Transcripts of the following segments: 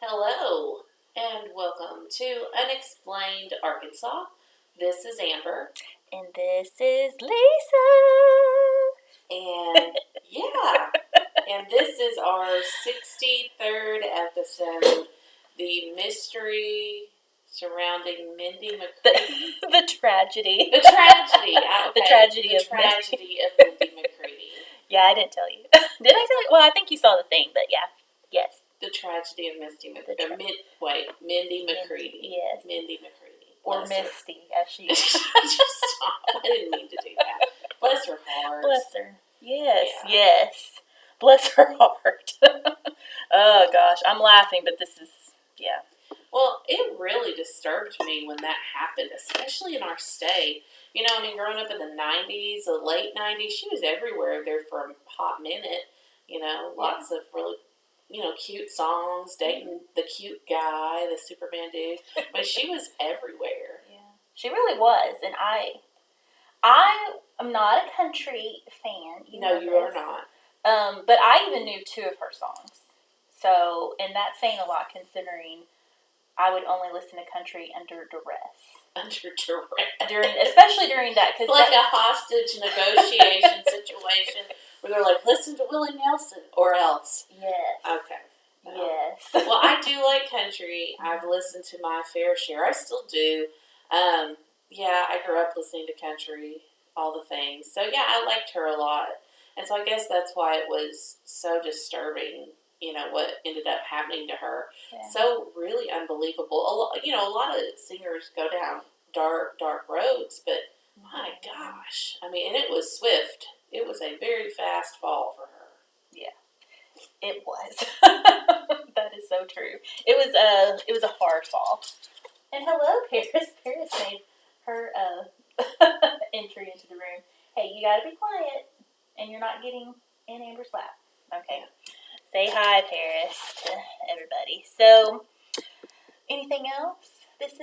Hello, and welcome to Unexplained Arkansas. This is Amber. And this is Lisa. And and this is our 63rd episode, the mystery surrounding Mindy McCready. The tragedy. The tragedy. Okay. The tragedy of Mindy McCready. Yeah, I didn't tell you. Did I tell you? Well, I think you saw the thing, but yeah. Yes. The tragedy of Mindy McCready. Yes. Mindy McCready. Or Misty, as she Just stop. I didn't mean to do that. Bless her heart. Bless her. Yes, yes. Bless her heart. Oh, gosh. I'm laughing, but this is, yeah. Well, it really disturbed me when that happened, especially in our state. You know, I mean, growing up in the 90s, the late 90s, she was everywhere there for a hot minute. You know, lots of really, cute songs, dating the cute guy, the Superman dude. I mean, she was everywhere. Yeah. She really was, and I am not a country fan. No, you are not. But I even knew 2 of her songs. So, and that's saying a lot considering I would only listen to country under duress. Under duress. Especially during that. Cause like a hostage negotiation situation where they're like, listen to Willie Nelson or else. Yes. Okay. Yes. Well, I do like country. I've listened to my fair share. I still do. I grew up listening to country, all the things. So, yeah, I liked her a lot. And so I guess that's why it was so disturbing, what ended up happening to her. Yeah. So really unbelievable. A lot of singers go down dark roads, but my gosh. I mean, and it was swift. It was a very fast fall for her. Yeah, it was. That is so true. It was a hard fall. And hello, Paris. Paris made her entry into the room. Hey, you gotta be quiet, and you're not getting in Amber's lap. Okay. Yeah. Say hi, Paris, to everybody. So, anything else? This is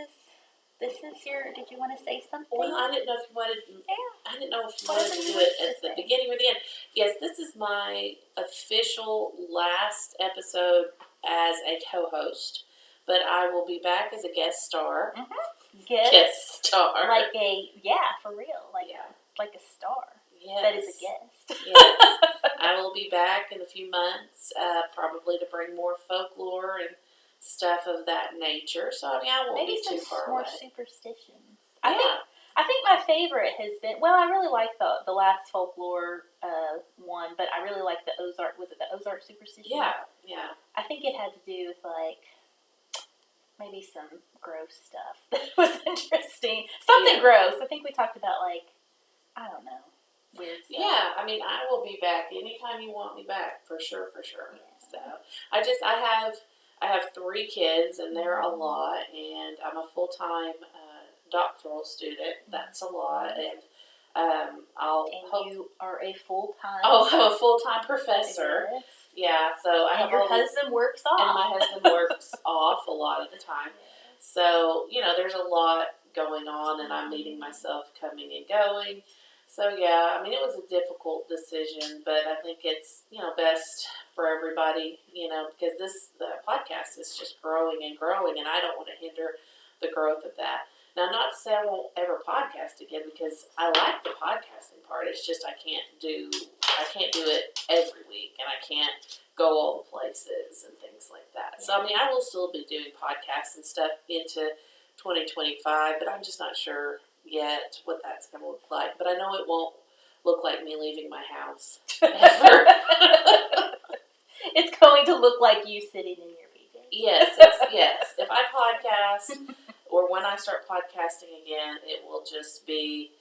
your. Did you want to say something? Well, I didn't know if you wanted. Yeah. I didn't know if you wanted to do it at the beginning or the end. Yes, this is my official last episode as a co-host, but I will be back as a guest star. Mm-hmm. Guest star. For real. Like a star. Yes. That is a guest. Yes. I will be back in a few months, probably to bring more folklore and stuff of that nature. So, I mean, I won't be too far away. Maybe some more superstitions. Yeah. I think my favorite has been, I really like the last folklore one, but I really like the Ozark, was it the Ozark superstition? Yeah. I think it had to do with, maybe some gross stuff that was interesting. Something gross. I think we talked about, I don't know. Weird stuff. Yeah, I mean, I will be back anytime you want me back, for sure. Yeah. So, I have 3 kids, and they're a lot, and I'm a full-time doctoral student. That's a lot, and you are a full-time. Oh, I'm a full-time professor. Yes. Yeah, so I have your husband works off. And my husband works off a lot of the time. Yes. So, there's a lot going on, and I'm meeting myself coming and going. So, yeah, I mean, it was a difficult decision, but I think it's, best for everybody, because this podcast is just growing and growing, and I don't want to hinder the growth of that. Now, not to say I won't ever podcast again, because I like the podcasting part. It's just I can't do it every week, and I can't go all the places and things like that. So, I mean, I will still be doing podcasts and stuff into 2025, but I'm just not sure yet what that's going to look like, but I know it won't look like me leaving my house ever. It's going to look like you sitting in your PJs. Yes. If I podcast or when I start podcasting again, it will just be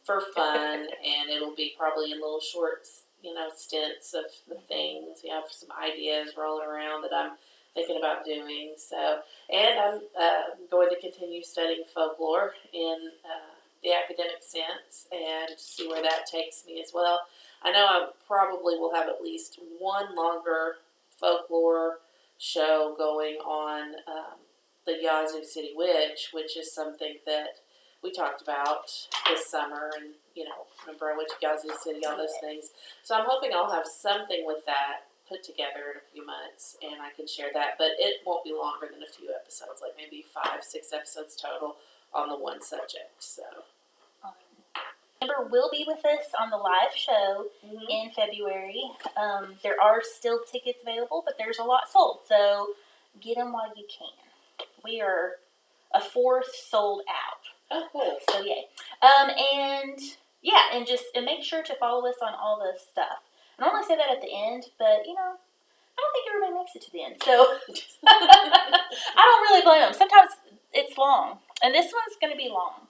for fun, and it'll be probably in little short, stints of the things. Some ideas rolling around that I'm thinking about doing. So, and I'm going to continue studying folklore in the academic sense and see where that takes me as well. I know I probably will have at least one longer folklore show going on the Yazoo City Witch, which is something that we talked about this summer, and remember I went to Yazoo City, all those things. So I'm hoping I'll have something with that put together in a few months, and I can share that. But it won't be longer than a few episodes, like maybe 5-6 episodes total on the one subject. So. Amber will be with us on the live show in February. There are still tickets available, but there's a lot sold, so get them while you can. We are a fourth sold out. Oh, cool. So yay. And make sure to follow us on all the stuff. I normally say that at the end, but I don't think everybody makes it to the end, so I don't really blame them. Sometimes it's long, and this one's going to be long.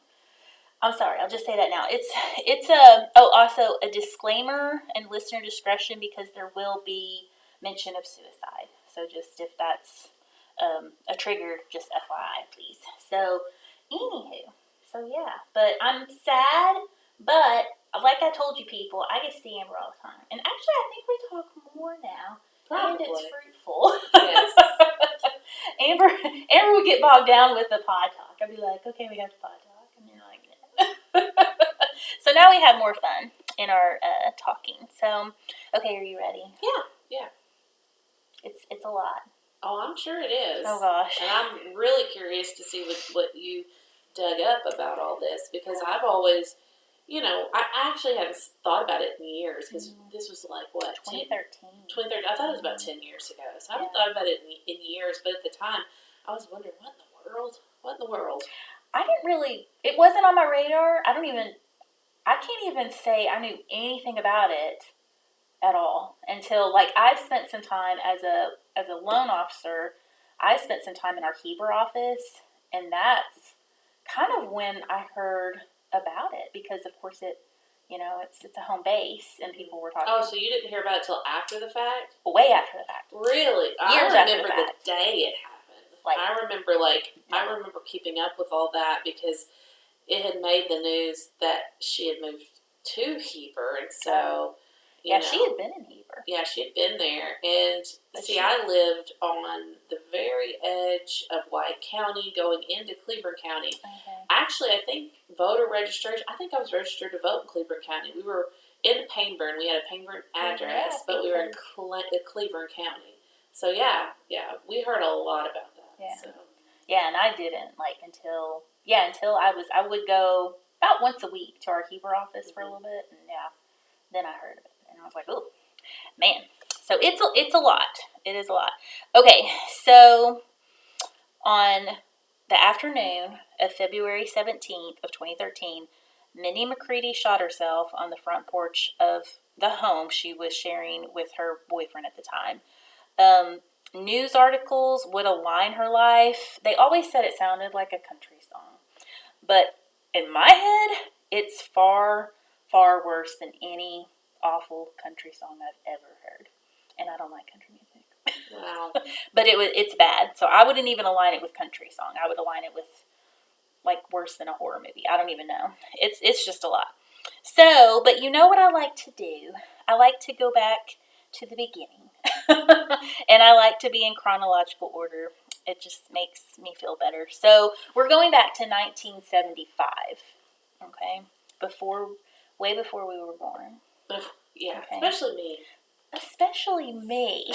I'm sorry, I'll just say that now. It's also a disclaimer and listener discretion, because there will be mention of suicide. So just if that's a trigger, just FYI, please. So, anywho, but I'm sad, but like I told you people, I get to see Amber all the time. And actually, I think we talk more now. Probably. And it's fruitful. Yes. Amber would get bogged down with the pod talk. I'd be like, okay, we got the pod talk. And you're like, no. So now we have more fun in our talking. So, okay, are you ready? Yeah. It's a lot. Oh, I'm sure it is. Oh, gosh. And I'm really curious to see what you dug up about all this, because I've always, I actually haven't thought about it in years, because this was like, what? 2013. 2013. I thought it was about 10 years ago. So I haven't thought about it in years, but at the time, I was wondering, what in the world? What in the world? It wasn't on my radar. I can't even say I knew anything about it at all until, I spent some time as a loan officer. I spent some time in our Heber office, and that's kind of when I heard about it, because of course it's a home base, and people were talking. Oh, so you didn't hear about it till after the fact? Way after the fact. Really? Years I after remember the fact. The day it happened. I remember keeping up with all that, because it had made the news that she had moved to Heber, and so she had been in Heber. Yeah, she had been there, and I lived on the very edge of White County, going into Cleburne County. Okay. Actually, I think voter registration. I think I was registered to vote in Cleburne County. We were in Payneburn. We had a Payneburn address, but we were in Cleburne County. So we heard a lot about that. Yeah. So. Yeah, and I didn't until I would go about once a week to our Heber office for a little bit, and then I heard of it, and I was like, oh, man. So it's a lot. It is a lot. Okay, so on the afternoon of February 17th of 2013, Mindy McCready shot herself on the front porch of the home she was sharing with her boyfriend at the time. News articles would align her life. They always said it sounded like a country song. But in my head, it's far, far worse than any awful country song I've ever heard. And I don't like country music. Wow. But it's bad. So I wouldn't even align it with country song. I would align it with worse than a horror movie. I don't even know. It's just a lot. So, but you know what I like to do? I like to go back to the beginning. And I like to be in chronological order. It just makes me feel better. So we're going back to 1975. Okay? Way before we were born. Yeah, okay. Especially me. Especially me.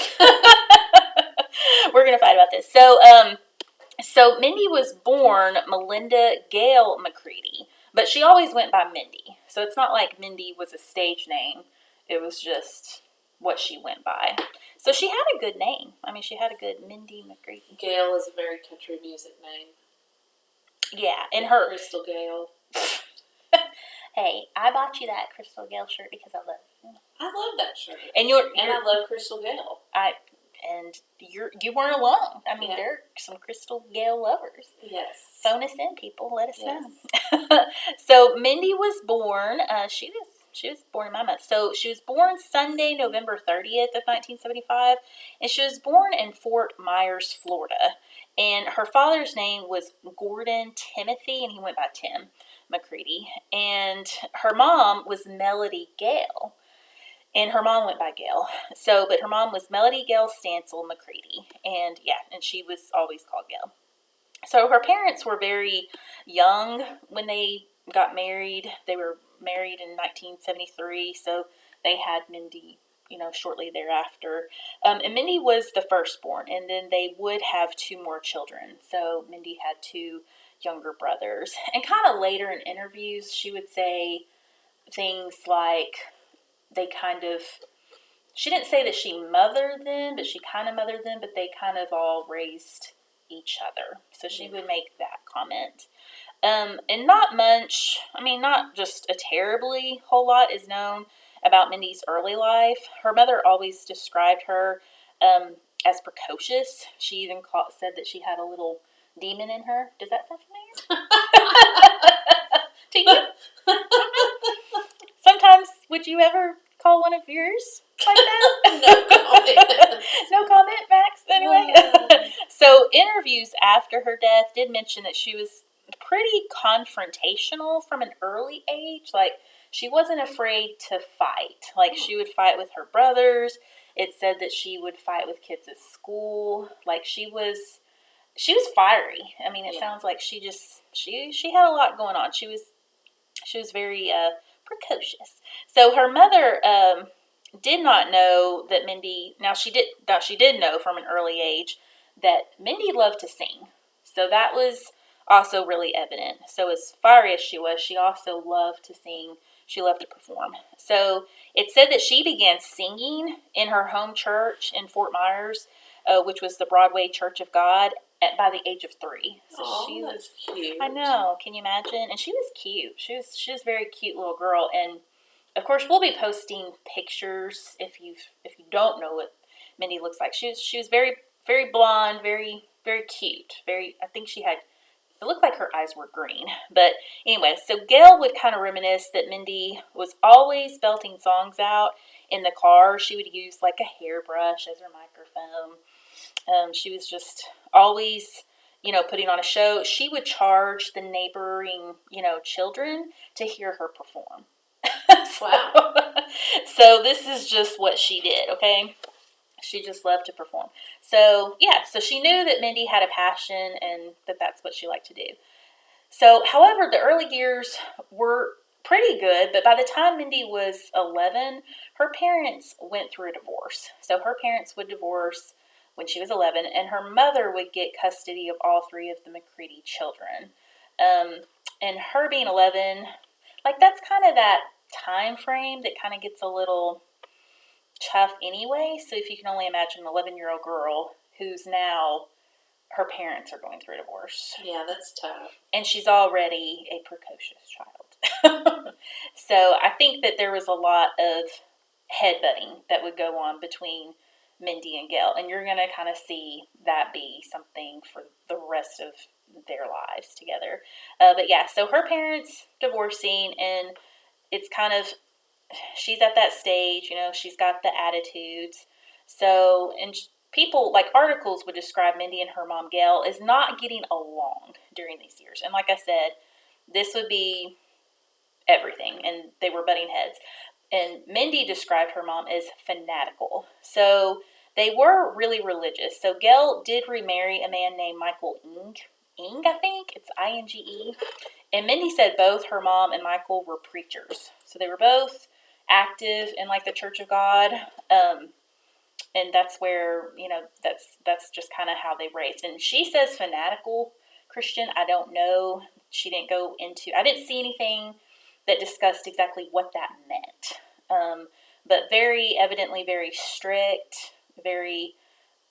We're going to fight about this. So Mindy was born Melinda Gail McCready, but she always went by Mindy. So it's not like Mindy was a stage name. It was just what she went by. So she had a good name. I mean, she had a good Mindy McCready. Gail is a very country music name. Yeah, and her Crystal Gail. Hey, I bought you that Crystal Gail shirt because I love you. I love that shirt. And I love Crystal Gail. And you weren't alone. I mean, there are some Crystal Gail lovers. Yes. Phone us in, people. Let us know. So Mindy was born. She was born in my month. So she was born Sunday, November 30th of 1975, and she was born in Fort Myers, Florida. And her father's name was Gordon Timothy, and he went by Tim McCready. And her mom was Melody Gale. And her mom went by Gail. But her mom was Melody Gail Stansel McCready. And she was always called Gail. So her parents were very young when they got married. They were married in 1973. So they had Mindy, shortly thereafter. And Mindy was the firstborn, and then they would have 2 more children. So Mindy had 2 younger brothers. And kind of later in interviews, she would say things like she didn't say that she mothered them, but she kind of mothered them, but they kind of all raised each other. So she would make that comment. And not much, not just a terribly whole lot is known about Mindy's early life. Her mother always described her as precocious. She even said that she had a little demon in her. Does that sound familiar? To you? Sometimes, would you ever call one of yours like that? No comment. No comment, Max, anyway? So interviews after her death did mention that she was pretty confrontational from an early age. Like, she wasn't afraid to fight. Like, she would fight with her brothers. It said that she would fight with kids at school. Like, she was fiery. It sounds like she had a lot going on. She was very precocious. So her mother did not know that Mindy. Now she did know from an early age that Mindy loved to sing. So that was also really evident. So as fiery as she was, she also loved to sing. She loved to perform. So it said that she began singing in her home church in Fort Myers, which was the Broadway Church of God, by the age of 3. So she was cute. I know. Can you imagine? And she was cute. She was a very cute little girl. And of course, we'll be posting pictures if you don't know what Mindy looks like. She was very, very blonde, very, very cute. I think it looked like her eyes were green. But anyway, so Gail would kind of reminisce that Mindy was always belting songs out in the car. She would use like a hairbrush as her microphone. She was just always, putting on a show. She would charge the neighboring, children to hear her perform. Wow. So this is just what she did, okay? She just loved to perform. So, so she knew that Mindy had a passion and that's what she liked to do. So, however, the early years were pretty good, but by the time Mindy was 11, her parents went through a divorce. So her parents would divorce when she was 11, and her mother would get custody of all 3 of the McCready children. And her being 11, like, that's kind of that time frame that kind of gets a little tough anyway. So if you can only imagine an 11-year-old girl who's now, her parents are going through a divorce. Yeah, that's tough. And she's already a precocious child. So I think that there was a lot of headbutting that would go on between Mindy and Gail, and you're going to kind of see that be something for the rest of their lives together. But yeah, so her parents divorcing, and it's kind of, she's at that stage, she's got the attitudes. So, and people, like articles would describe Mindy and her mom Gail as not getting along during these years. And like I said, this would be everything, and they were butting heads. And Mindy described her mom as fanatical. So they were really religious. So Gail did remarry a man named Michael Ing, I think. It's I-N-G-E. And Mindy said both her mom and Michael were preachers. So they were both active in like the Church of God. And that's where, that's just kind of how they raised. And she says fanatical Christian. I don't know. She didn't go into, I didn't see anything that discussed exactly what that meant. But very evidently very strict, very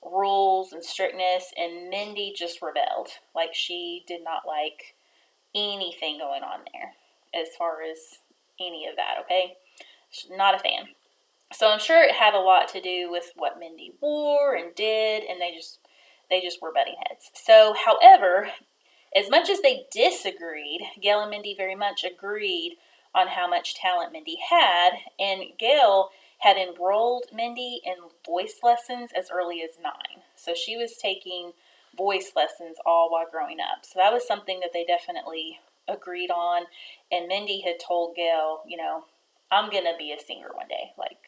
rules and strictness. And Mindy just rebelled. Like, she did not like anything going on there as far as any of that, okay? She's not a fan. So I'm sure it had a lot to do with what Mindy wore and did, and they just were butting heads. So, however, as much as they disagreed, Gail and Mindy very much agreed on how much talent Mindy had, and Gail had enrolled Mindy in voice lessons as early as 9. So she was taking voice lessons all while growing up. So that was something that they definitely agreed on, and Mindy had told Gail, I'm going to be a singer one day. Like,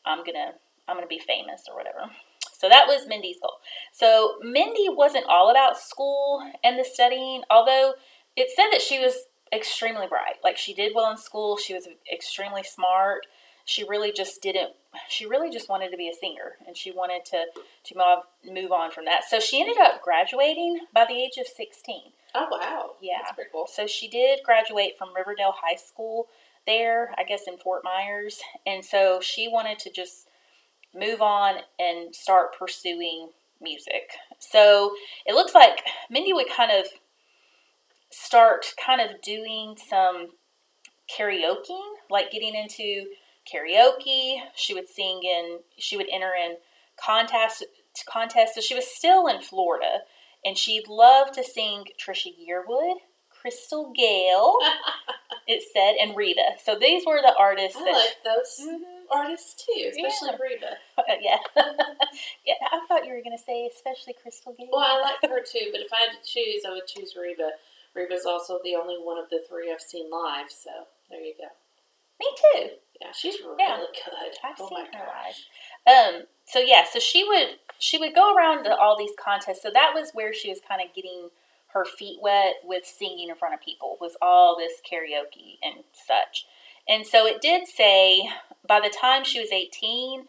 I'm gonna be famous or whatever. So that was Mindy's goal. So Mindy wasn't all about school and the studying, although it said that she was extremely bright. Like, she did well in school. She was extremely smart. she really just wanted to be a singer, and she wanted to move on from that. So she ended up graduating by the age of 16. Oh, wow. Yeah. That's pretty cool. So she did graduate from Riverdale High School there, I guess in Fort Myers. And so she wanted to just move on and start pursuing music. So it looks like Mindy would kind of start doing some karaoke, like getting into karaoke. She would enter in contests. So she was still in Florida, and she loved to sing Trisha Yearwood, Crystal Gale, it said, and Reba. So these were the artists I like those artists too, especially Reba. Yeah. Yeah, I thought you were going to say especially Crystal Gale. Well, I like her too, but if I had to choose, I would choose Reba. Reba's also the only one of the three I've seen live, so there you go. Me too. Yeah, she's really good. I've seen her live. So she would go around to all these contests. So that was where she was kind of getting her feet wet with singing in front of people, was all this karaoke and such. And so it did say by the time she was 18,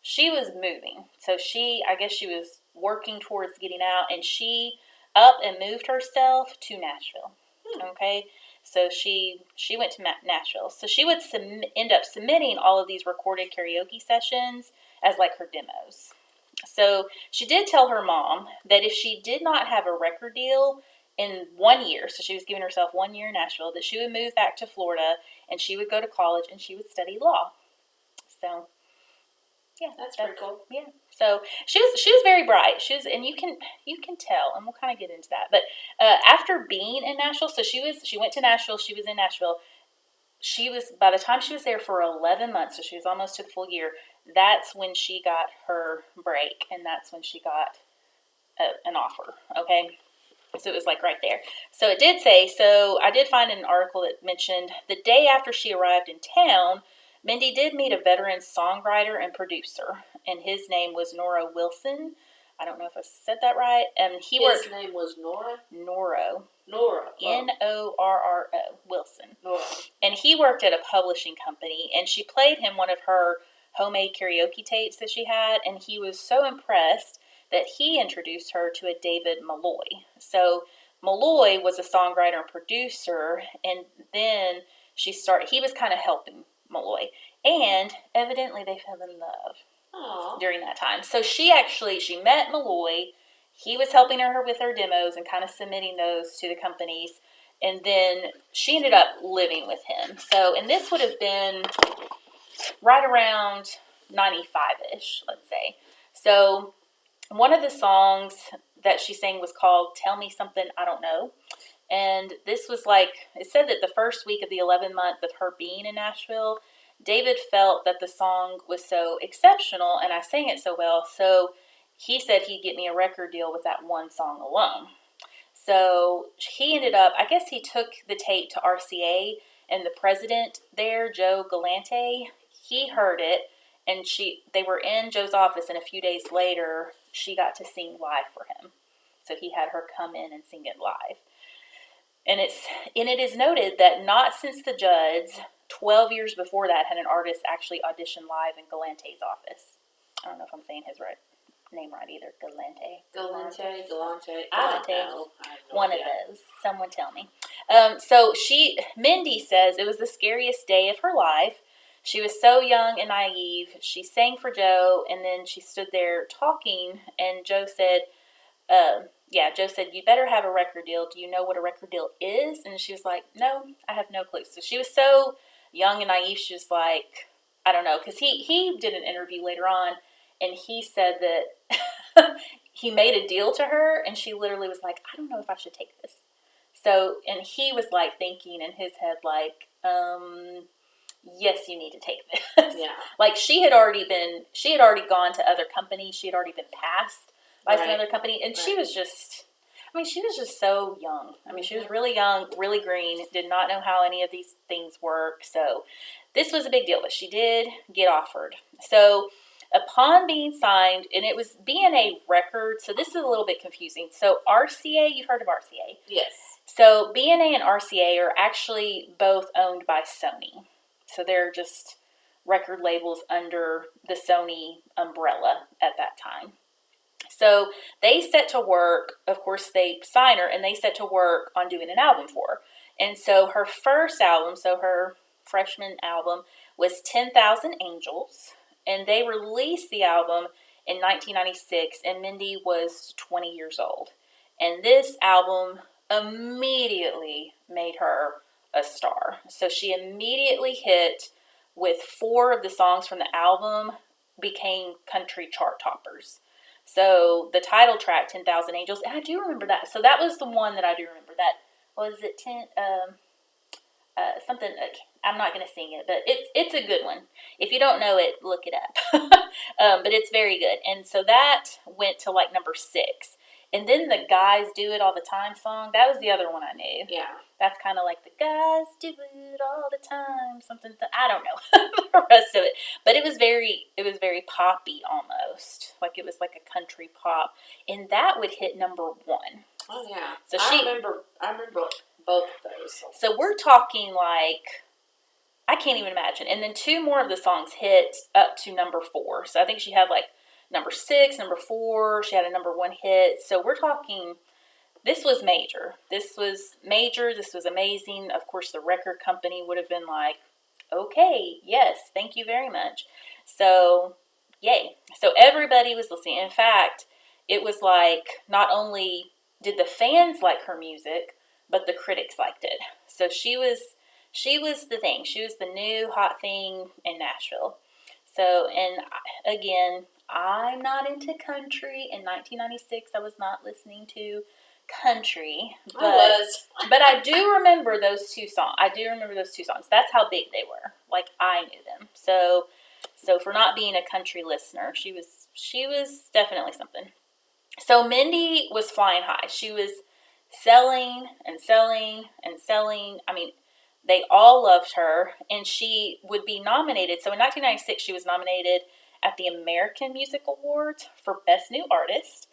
she was moving. So I guess she was working towards getting out, and she up and moved herself to Nashville. Okay. So she went to Nashville. So she would end up submitting all of these recorded karaoke sessions as like her demos. So she did tell her mom that if she did not have a record deal in 1 year, so she was giving herself 1 year in Nashville, that she would move back to Florida and she would go to college and she would study law. So yeah, that's pretty cool. Yeah. So she was very bright. And you can tell, and we'll kind of get into that. But after being in Nashville, so she went to Nashville. She was in Nashville. By the time she was there for 11 months, so she was almost to the full year. That's when she got her break, and that's when she got an offer. Okay. So it was like right there. So it did say. So I did find an article that mentioned the day after she arrived in town, Mindy did meet a veteran songwriter and producer, and his name was Nora Wilson. I don't know if I said that right. His name was Nora? Nora. Norro. Wilson. Nora. And he worked at a publishing company, and she played him one of her homemade karaoke tapes that she had, and he was so impressed that he introduced her to a David Malloy. So Malloy was a songwriter and producer, and then he was kind of helping Malloy, and evidently they fell in love during that time. So she met Malloy. He was helping her with her demos and kind of submitting those to the companies, and then she ended up living with him. So, and this would have been right around 95-ish, let's say. So one of the songs that she sang was called Tell Me Something I Don't Know. And this was it said that the first week of the 11th month of her being in Nashville, David felt that the song was so exceptional and I sang it so well. So he said he'd get me a record deal with that one song alone. So he ended up, I guess he took the tape to RCA, and the president there, Joe Galante, he heard it, and they were in Joe's office, and a few days later, she got to sing live for him. So he had her come in and sing it live. And it is noted that not since the Judds, 12 years before that, had an artist actually audition live in Galante's office. I don't know if I'm saying his name right either. Galante. I don't know. One of those. Someone tell me. So Mindy says it was the scariest day of her life. She was so young and naive. She sang for Joe, and then she stood there talking, and Joe said, you better have a record deal. Do you know what a record deal is? And she was like, no, I have no clue. So she was so young and naive, she was like, I don't know. Because he did an interview later on, and he said that he made a deal to her, and she literally was like, I don't know if I should take this. So, and he was like thinking in his head, like, yes, you need to take this. Yeah. Like she had already gone to other companies. She had already been passed by some other company. And she was just so young. I mean, she was really young, really green, did not know how any of these things work. So this was a big deal, but she did get offered. So upon being signed, and it was B&A Records, so this is a little bit confusing. So RCA, you've heard of RCA? Yes. So B&A and RCA are actually both owned by Sony. So they're just record labels under the Sony umbrella at that time. So they set to work, of course they sign her, and they set to work on doing an album for her. And so her first album, so her freshman album, was 10,000 Angels, and they released the album in 1996, and Mindy was 20 years old. And this album immediately made her a star. So she immediately hit with 4 of the songs from the album became country chart toppers. So the title track, 10,000 Angels, and I do remember that. So that was the one that I do remember. That was it, something. I'm not going to sing it, but it's a good one. If you don't know it, look it up. But it's very good. And so that went to like number 6. And then the Guys Do It All the Time song, that was the other one I knew. Yeah. That's kind of like the guys do it all the time, something. I don't know the rest of it, but it was very poppy almost, like it was like a country pop, and that would hit number 1. Oh yeah. So I remember both of those. So we're talking like, I can't even imagine. And then 2 more of the songs hit up to number 4. So I think she had like number 6, number 4. She had a number 1 hit. So we're talking. This was major. This was amazing. Of course, the record company would have been like, okay, yes, thank you very much. So, yay. So everybody was listening. In fact, it was like, not only did the fans like her music, but the critics liked it. So she was the thing. She was the new hot thing in Nashville. So, and again, I'm not into country. In 1996, I was not listening to country, but I do remember those 2 songs. That's how big they were. Like, I knew them. So for not being a country listener, she was definitely something. So Mindy was flying high. She was selling and selling and selling. I mean, they all loved her, and she would be nominated. So in 1996, she was nominated at the American Music Awards for Best New Artist,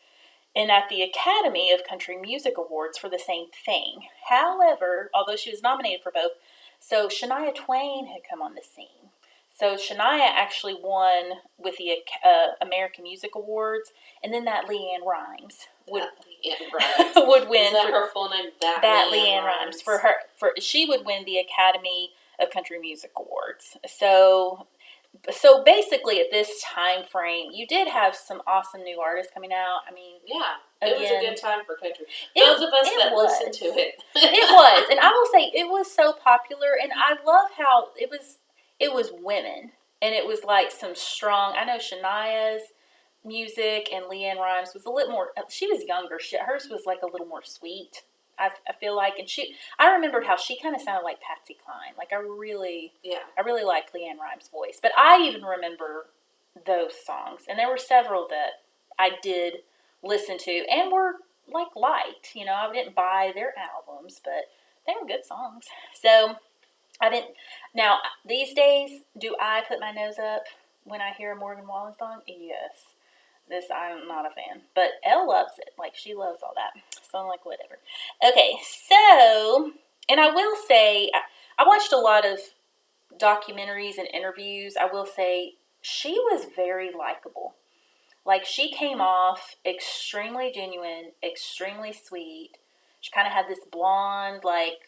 and at the Academy of Country Music Awards for the same thing. However, although she was nominated for both, so Shania Twain had come on the scene. So Shania actually won with the American Music Awards, and then that LeAnn Rimes would win. Is that her full name? That LeAnn Rimes she would win the Academy of Country Music Awards. So basically, at this time frame, you did have some awesome new artists coming out. I mean, yeah, it was a good time for country. Those of us that listened to it, it was, and I will say it was so popular. And I love how it was women, and it was like some strong. I know Shania's music and LeAnn Rimes was a little more. She was younger. Hers was like a little more sweet. I feel like, and I remembered how she kind of sounded like Patsy Cline. Like, I really liked LeAnn Rimes' voice. But I even remember those songs, and there were several that I did listen to, and were, like, liked. You know, I didn't buy their albums, but they were good songs. So, now, these days, do I put my nose up when I hear a Morgan Wallen song? Yes. I'm not a fan. But Elle loves it. Like, she loves all that. So I'm like, whatever. Okay, so, and I will say, I watched a lot of documentaries and interviews. I will say, she was very likable. Like, she came off extremely genuine, extremely sweet. She kind of had this blonde, like,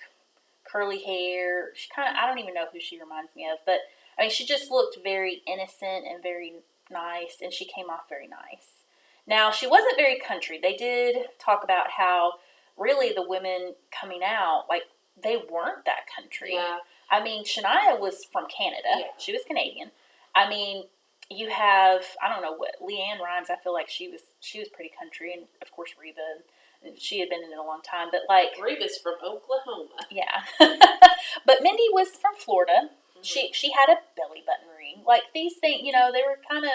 curly hair. I don't even know who she reminds me of. But, I mean, she just looked very innocent and very nice, and she came off very nice. Now, she wasn't very country. They did talk about how really the women coming out, like, they weren't that country. Yeah. I mean, Shania was from Canada. Yeah. She was Canadian. I mean, you have, I don't know what, LeAnn Rimes, I feel like she was pretty country, and of course Reba, and she had been in it a long time, but like... Reba's from Oklahoma. Yeah. But Mindy was from Florida. Mm-hmm. She had a belly button ring. Like, these things, you know, they were kind of...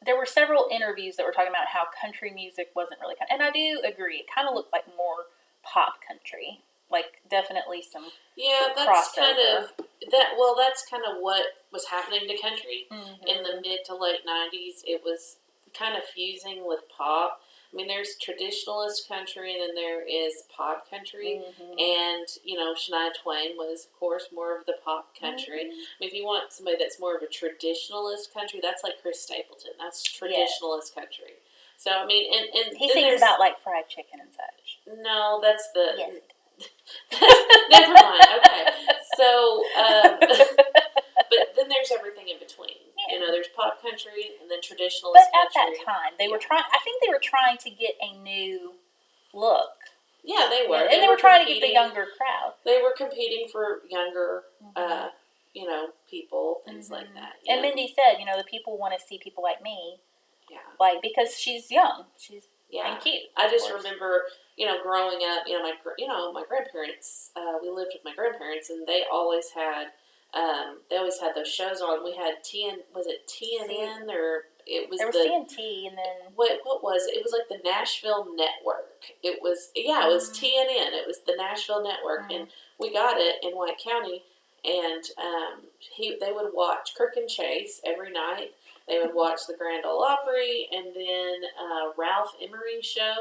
There were several interviews that were talking about how country music wasn't really country. And I do agree. It kind of looked like more pop country. Like, definitely some that's crossover. That's kind of what was happening to country in the mid to late 90s. It was kind of fusing with pop. I mean, there's traditionalist country, and then there is pop country. And, Shania Twain was, of course, more of the pop country. I mean, if you want somebody that's more of a traditionalist country, that's like Chris Stapleton. That's traditionalist country. So, I mean, and he sings about, like, fried chicken and such. No, that's the... Yes. Never mind. Okay. So, but then there's everything in between. Yeah. There's pop country and then traditionalist country. But at that time, they were trying. I think they were trying to get a new look. Yeah, they were. And they were trying to get the younger crowd. They were competing for younger, people, things like that. And Mindy said, the people want to see people like me. Yeah. Like, because she's young. She's and cute. I just remember, growing up, my grandparents, we lived with my grandparents, and they always had those shows on. We had was it TNN or it was there was CNT, and then what was it? It was like the Nashville Network. It was it was TNN. It was the Nashville Network, and we got it in White County, and they would watch Kirk and Chase every night. They would watch the Grand Ole Opry, and then Ralph Emery's show,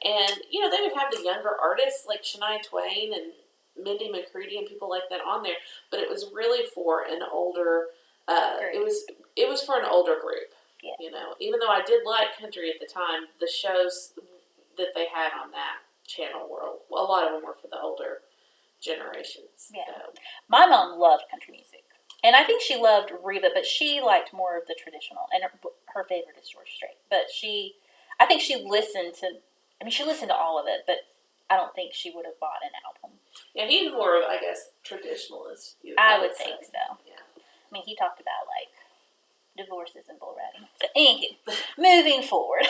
and they would have the younger artists like Shania Twain and Mindy McCready and people like that on there. But it was really for an older. It was for an older group. Yeah. Even though I did like country at the time, the shows that they had on that channel were a lot of them were for the older generations. Yeah. So. My mom loved country music. And I think she loved Reba, but she liked more of the traditional. And her favorite is George Strait. But I think she listened to all of it, but I don't think she would have bought an album. Yeah, he's more of, I guess, traditionalist. I would think so. Yeah. I mean, he talked about, like, divorces and bull riding. So, anywho, moving forward.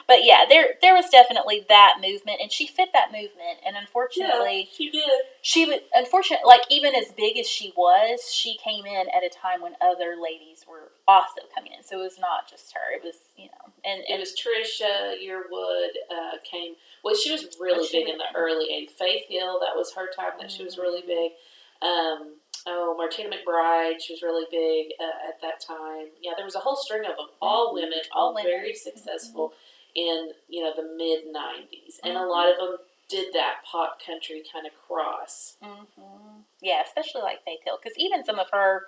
But yeah, there was definitely that movement, and she fit that movement. And unfortunately, she did. She would, unfortunately, like even as big as she was, she came in at a time when other ladies were also coming in. So it was not just her. It was and it was Trisha Yearwood came. Well, she was really big in the early '80s. Faith Hill, that was her time that she was really big. Martina McBride, she was really big at that time. Yeah, there was a whole string of them, all women, all very successful in the mid '90s, and a lot of them did that pop country kind of cross. Yeah, especially like Faith Hill, because even some of her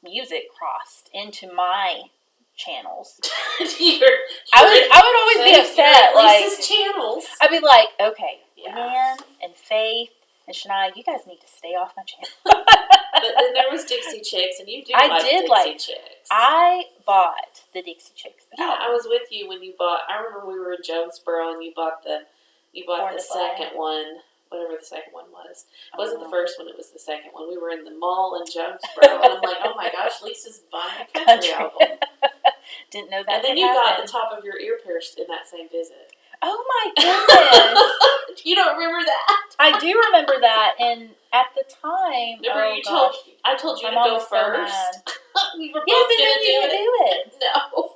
music crossed into my channels. I would always be upset. Like Lisa's channels. I'd be like, okay, Leanne and Faith and Shania, you guys need to stay off my channel. But then there was Dixie Chicks, and you like Dixie Chicks. I bought the Dixie Chicks album. Yeah, I was with you when you bought. I remember we were in Jonesboro, and you bought the second one, whatever the second one was. It wasn't the first one; it was the second one. We were in the mall in Jonesboro, and I'm like, oh my gosh, Lisa's buying a country album. Didn't know that. And then you got the top of your ear pierced in that same visit. Oh my goodness! You don't remember that? I do remember that, and at the time, I told you to go first. We were both going to do it. No,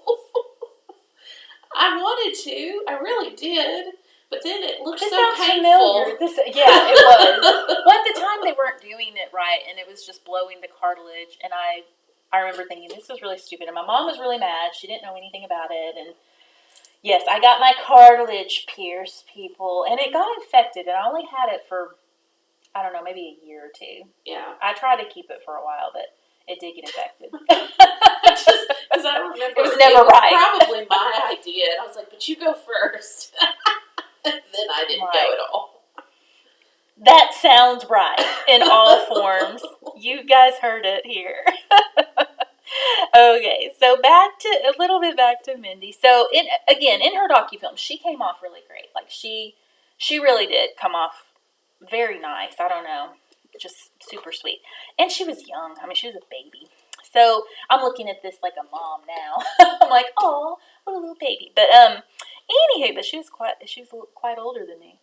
I wanted to. I really did, but then it looked so painful. Familiar. It was. Well, at the time, they weren't doing it right, and it was just blowing the cartilage. And I remember thinking this was really stupid, and my mom was really mad. She didn't know anything about it, and. Yes, I got my cartilage pierced, people, and it got infected, and I only had it for, I don't know, maybe a year or two. Yeah. I tried to keep it for a while, but it did get infected. Because I remember it was never right. Probably my idea, and I was like, but you go first. And then I didn't go at all. That sounds right in all forms. You guys heard it here. Okay, so a little bit back to Mindy. So in her docufilm, she came off really great. Like she really did come off very nice. I don't know, just super sweet. And she was young. I mean, she was a baby. So I'm looking at this like a mom now. I'm like, oh, what a little baby. But anywho, but she was quite older than me.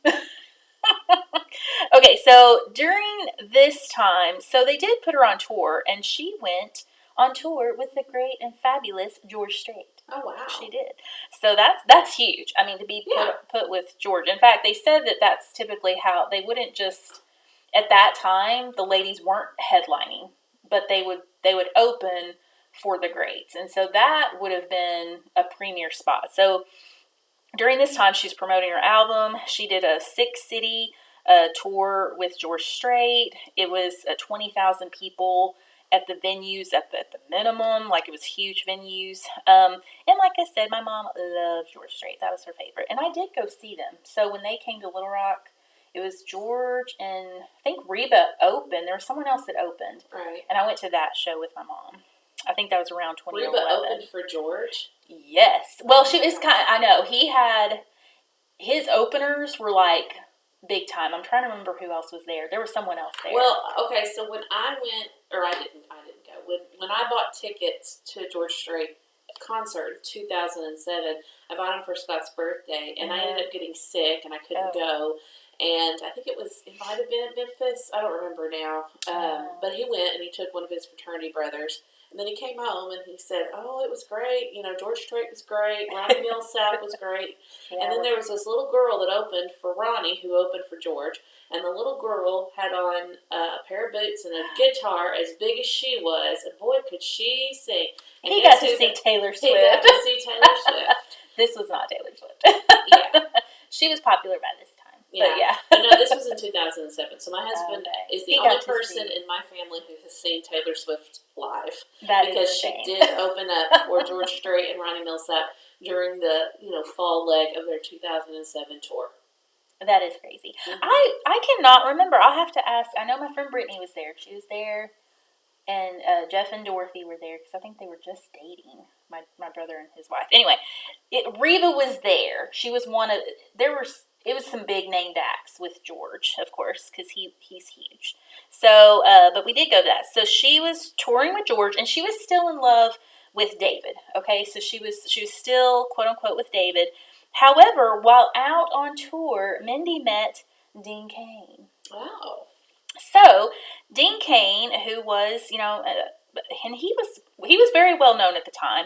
Okay, so during this time, so they did put her on tour, and she went on tour with the great and fabulous George Strait. Oh, wow. She did. So that's huge. I mean, to be put with George. In fact, they said that that's typically how they wouldn't just, at that time, the ladies weren't headlining, but they would open for the greats. And so that would have been a premier spot. So during this time, she's promoting her album. She did a 6-city tour with George Strait. It was 20,000 people at the venues at the minimum. Like, it was huge venues. And like I said, my mom loved George Strait. That was her favorite. And I did go see them. So when they came to Little Rock, it was George and I think Reba opened. There was someone else that opened. Right. And I went to that show with my mom. I think that was around 2011. Reba opened for George? Yes. Well, she was I know. He had, his openers were like big time. I'm trying to remember who else was there. There was someone else there. Well, okay, so when I went, or I didn't go. When I bought tickets to George Strait concert in 2007, I bought them for Scott's birthday, and I ended up getting sick, and I couldn't go. And I think it might have been in Memphis. I don't remember now. But he went, and he took one of his fraternity brothers. And then he came home, and he said, oh, it was great. You know, George Strait was great. Ronnie Millsap was great. And then there was this little girl that opened for Ronnie, who opened for George. And the little girl had on a pair of boots and a guitar as big as she was. And boy, could she sing. And he got to see Taylor Swift. He got to see Taylor Swift. This was not Taylor Swift. Yeah. She was popular by this time. Yeah. But no, this was in 2007. So my husband is the only person in my family who has seen Taylor Swift live. Because she did open up for George Strait and Ronnie Millsap during the fall leg of their 2007 tour. That is crazy. Mm-hmm. I cannot remember. I'll have to ask. I know my friend Brittany was there. She was there, and Jeff and Dorothy were there because I think they were just dating. My brother and his wife. Anyway, Reba was there. She was one of. It was some big named acts with George, of course, because he's huge. So, but we did go to that. So she was touring with George, and she was still in love with David. Okay, so she was still quote unquote with David. However, while out on tour, Mindy met Dean Cain. Wow. So Dean Cain, who was and he was very well known at the time.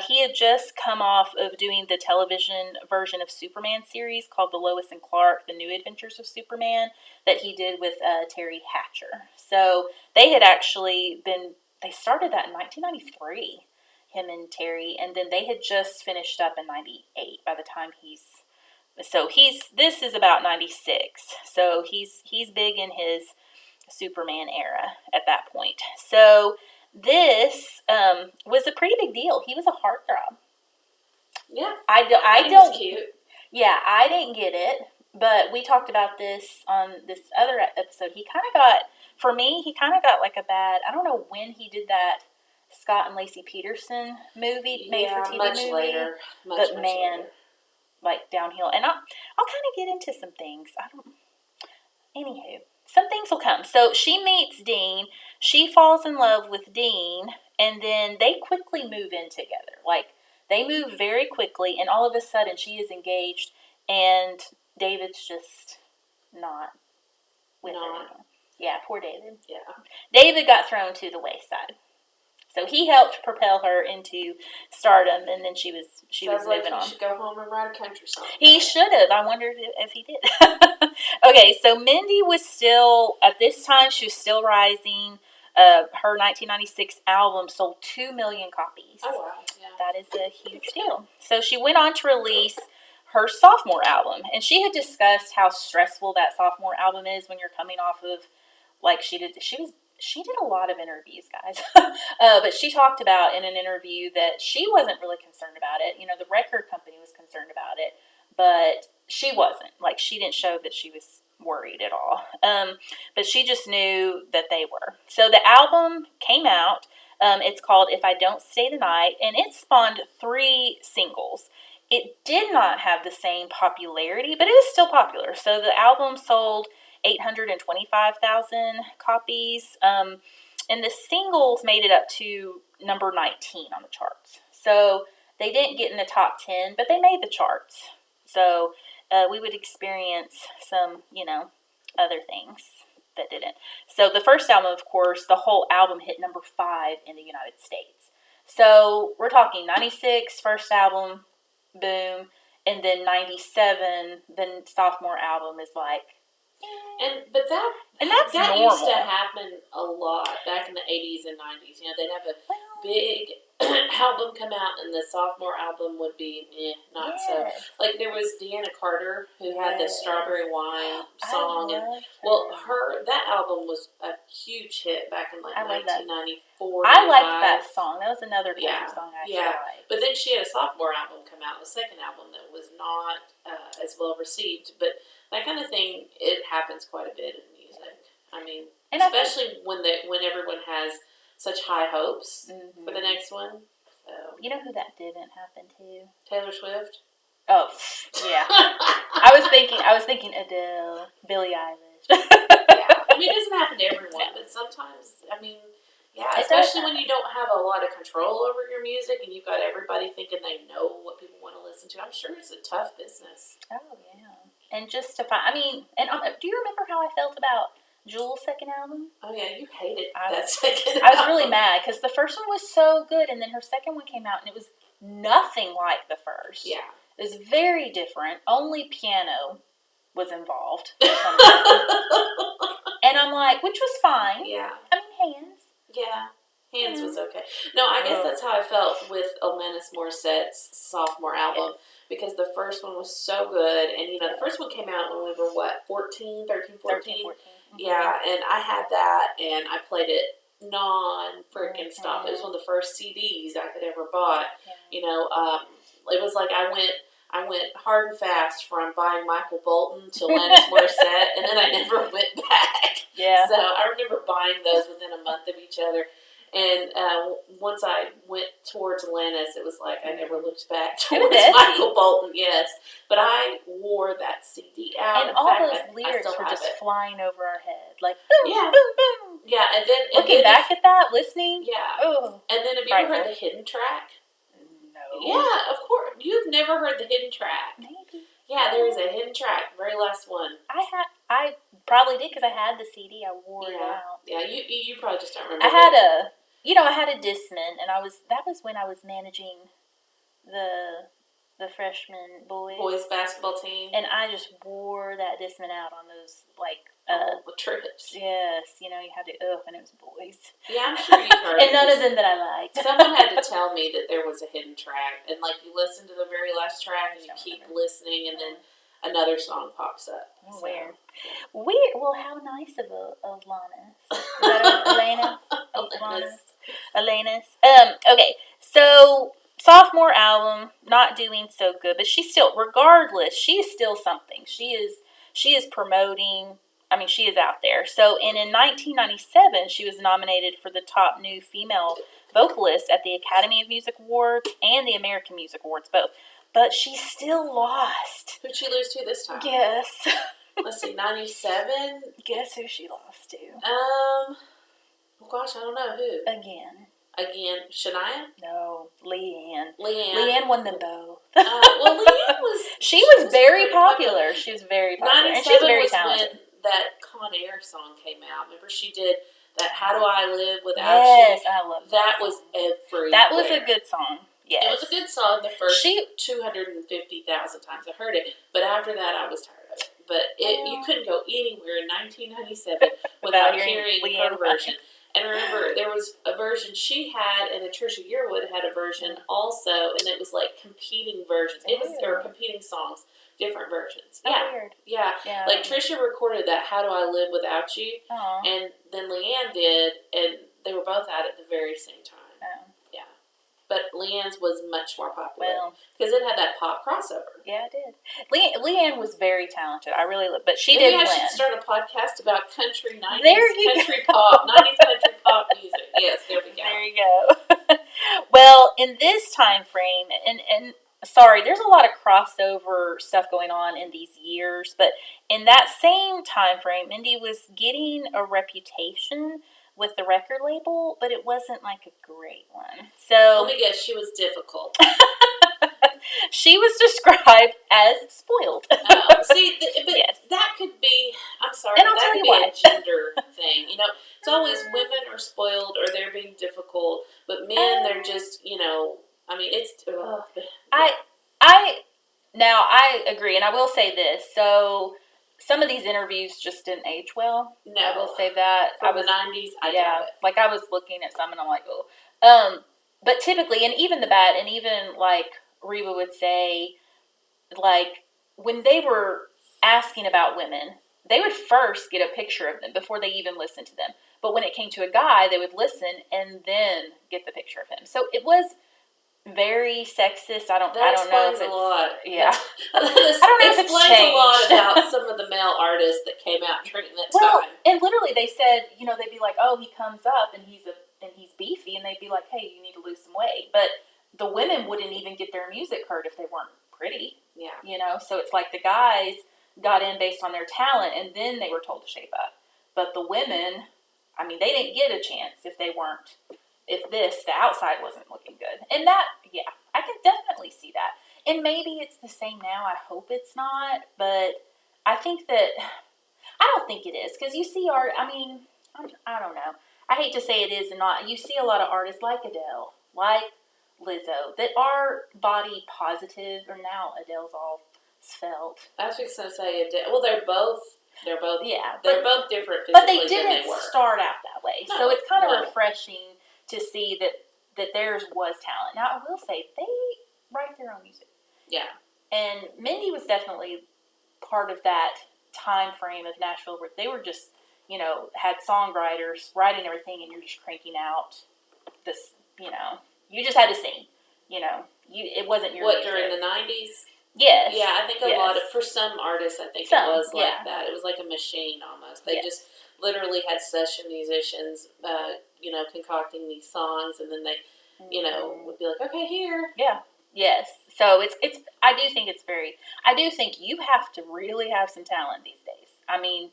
He had just come off of doing the television version of Superman series called The Lois and Clark, The New Adventures of Superman, that he did with Terry Hatcher. So they had actually they started that in 1993, him and Terry, and then they had just finished up in 98 by the time this is about 96. So he's big in his Superman era at that point. So this was a pretty big deal. He was a heartthrob. Yeah. I don't. Cute. Yeah, I didn't get it, but we talked about this on this other episode. He kind of got like a bad. I don't know when he did that Scott and Lacey Peterson movie, made for TV much movie. Later. But man, like downhill. And I'll kind of get into some things. Anywho. Some things will come. So she meets Dean. She falls in love with Dean. And then they quickly move in together. Like, they move very quickly. And all of a sudden, she is engaged. And David's just not with her anymore. Yeah, poor David. Yeah. David got thrown to the wayside. So he helped propel her into stardom, and then she was moving on. He should go home and write a country song. He should have. I wondered if he did. Okay, so Mindy was still, at this time, she was still rising. Her 1996 album sold 2 million copies. Oh, wow. Yeah. That is a huge deal. So she went on to release her sophomore album, and she had discussed how stressful that sophomore album is when you're coming off of, like, she did a lot of interviews, guys. But she talked about in an interview that she wasn't really concerned about it. The record company was concerned about it, but she wasn't. Like, she didn't show that she was worried at all. But she just knew that they were. So the album came out. It's called If I Don't Stay the Night, and it spawned 3 singles. It did not have the same popularity, but it was still popular. So the album sold 825,000 copies, and the singles made it up to number 19 on the charts. So they didn't get in the top 10, but they made the charts. So we would experience some, other things that didn't. So the first album, of course, the whole album hit number 5 in the United States. So we're talking 96, first album, boom, and then 97, the sophomore album is like, But that normal. used to happen a lot back in the 80s and 90s. They'd have big album come out, and the sophomore album would be not so. Like there was Deanna Carter who had the Strawberry Wine song, and that album was a huge hit back in like 1994. I liked that song. That was another country song I liked. But then she had a sophomore album come out, the second album that was not as well received. But that kind of thing, it happens quite a bit in music. I mean, and especially when everyone has such high hopes for the next one. So. You know who that didn't happen to? Taylor Swift. Oh, yeah. I was thinking Adele, Billie Eilish. Yeah, I mean, it doesn't happen to everyone, but sometimes, I mean, especially when you don't have a lot of control over your music and you've got everybody thinking they know what people want to listen to. I'm sure it's a tough business. Oh yeah, and just to find, do you remember how I felt about Jewel's second album? Oh yeah, you hated that second album. I was really mad because the first one was so good, and then her second one came out, and it was nothing like the first. Yeah. It was very different. Only piano was involved for some reason. And I'm like, which was fine. Yeah. I mean, Hands. Yeah. Hands was okay. No, I guess that's how I felt with Alanis Morissette's sophomore album. Yes. Because the first one was so good. And, the first one came out when we were, 13, 14? Yeah, and I had that, and I played it non-freaking stop. It was one of the first CDs I could ever bought. Yeah. It was like I went hard and fast from buying Michael Bolton to Alanis Morissette, and then I never went back. Yeah. So I remember buying those within a month of each other. And once I went towards Alanis, it was like I never looked back towards Michael Bolton. Yes, but I wore that CD out. And all those lyrics were just flying over our head, like boom, boom, boom. Yeah, and then looking back at that, listening. Yeah. Oh. And then have you ever heard the hidden track? No. Yeah, of course. You've never heard the hidden track. Maybe. Yeah, there is a hidden track. Very last one. I probably did because I had the CD. I wore it out. Yeah, you probably just don't remember. I had a Discman, and that was when I was managing the freshman boys basketball team, and I just wore that Discman out on those trips. Yes, you had to and it was boys. Yeah, I'm sure you heard. And none of them that I liked. Someone had to tell me that there was a hidden track, and you listen to the very last track, and you keep listening, and then another song pops up. Oh, so. Weird. Well, how nice of Alanis. Alanis. Okay, so sophomore album, not doing so good, but she's still, regardless, she is still something. She is promoting. I mean, she is out there. So, in 1997, she was nominated for the top new female vocalist at the Academy of Music Awards and the American Music Awards, both. But she still lost. Who'd she lose to this time? Guess. Let's see, 97? Guess who she lost to? Oh gosh, I don't know who. Again, Shania? No, Leanne. Leanne won them both. Leanne was... She was very popular. She was very popular. And she's very talented. When that Con Air song came out. Remember she did that How Do I Live Without You? Yes, I love that. That was everywhere. That was a good song. Yes. It was a good song the first 250,000 times I heard it. But after that, I was tired of it. But you couldn't go anywhere in 1997 without hearing her version. And remember, there was a version she had, and then Trisha Yearwood had a version also, and it was competing versions. It was competing songs, different versions. Weird. Yeah. Like Trisha recorded that "How Do I Live Without You," and then Leanne did, and they were both at it at the very same time. Yeah. But Leanne's was much more popular because it had that pop crossover. Yeah, it did. Leanne was very talented. I really loved, but she did win. Maybe I should start a podcast about country 90s country pop, 90s country pop music. Yes, there we go. There you go. Well, in this time frame, and sorry, there's a lot of crossover stuff going on in these years, but in that same time frame, Mindy was getting a reputation with the record label, but it wasn't a great one. So let me guess, she was difficult. She was described as spoiled. See, but that could be, I'm sorry, that could be a gender thing. It's always women are spoiled or they're being difficult, but men, they're just, I mean, it's... Now, I agree, and I will say this. So, some of these interviews just didn't age well. No. I will say that. From the 90s, I doubt it. I was looking at some, and I'm like, oh. but typically, and even the bad, and even like Reba would say, like when they were asking about women, they would first get a picture of them before they even listened to them. But when it came to a guy, they would listen and then get the picture of him. So it was very sexist. I don't know if it's a lot. Yeah, I don't know if it's changed. A lot about some of the male artists that came out during that time. And literally they said, they'd be like, "Oh, he comes up and he's beefy," and they'd be like, "Hey, you need to lose some weight." But the women wouldn't even get their music heard if they weren't pretty. Yeah. So it's like the guys got in based on their talent, and then they were told to shape up. But the women, I mean, they didn't get a chance if they weren't. If the outside wasn't looking good. And that, yeah, I can definitely see that. And maybe it's the same now. I hope it's not. But I think that, I don't think it is. Because you see art, I mean, I don't know. I hate to say it is and not. You see a lot of artists like Adele, like Lizzo, that are body positive. Or now Adele's all svelte. I was just going to say Adele. Well, they're both yeah, they're both different physically but they didn't than they were. Start out that way. No, so it's kind of refreshing to see that theirs was talent. Now, I will say, they write their own music. Yeah. And Mindy was definitely part of that time frame of Nashville where they were just, had songwriters writing everything, and you're just cranking out this, you just had to sing. It wasn't your music. During the 90s? Yes. Yeah, I think a lot of, for some artists, I think it was like that. It was like a machine almost. They just literally had session musicians, concocting these songs, and then they, would be like, okay, here. Yeah. Yes. So it's, I do think you have to really have some talent these days. I mean,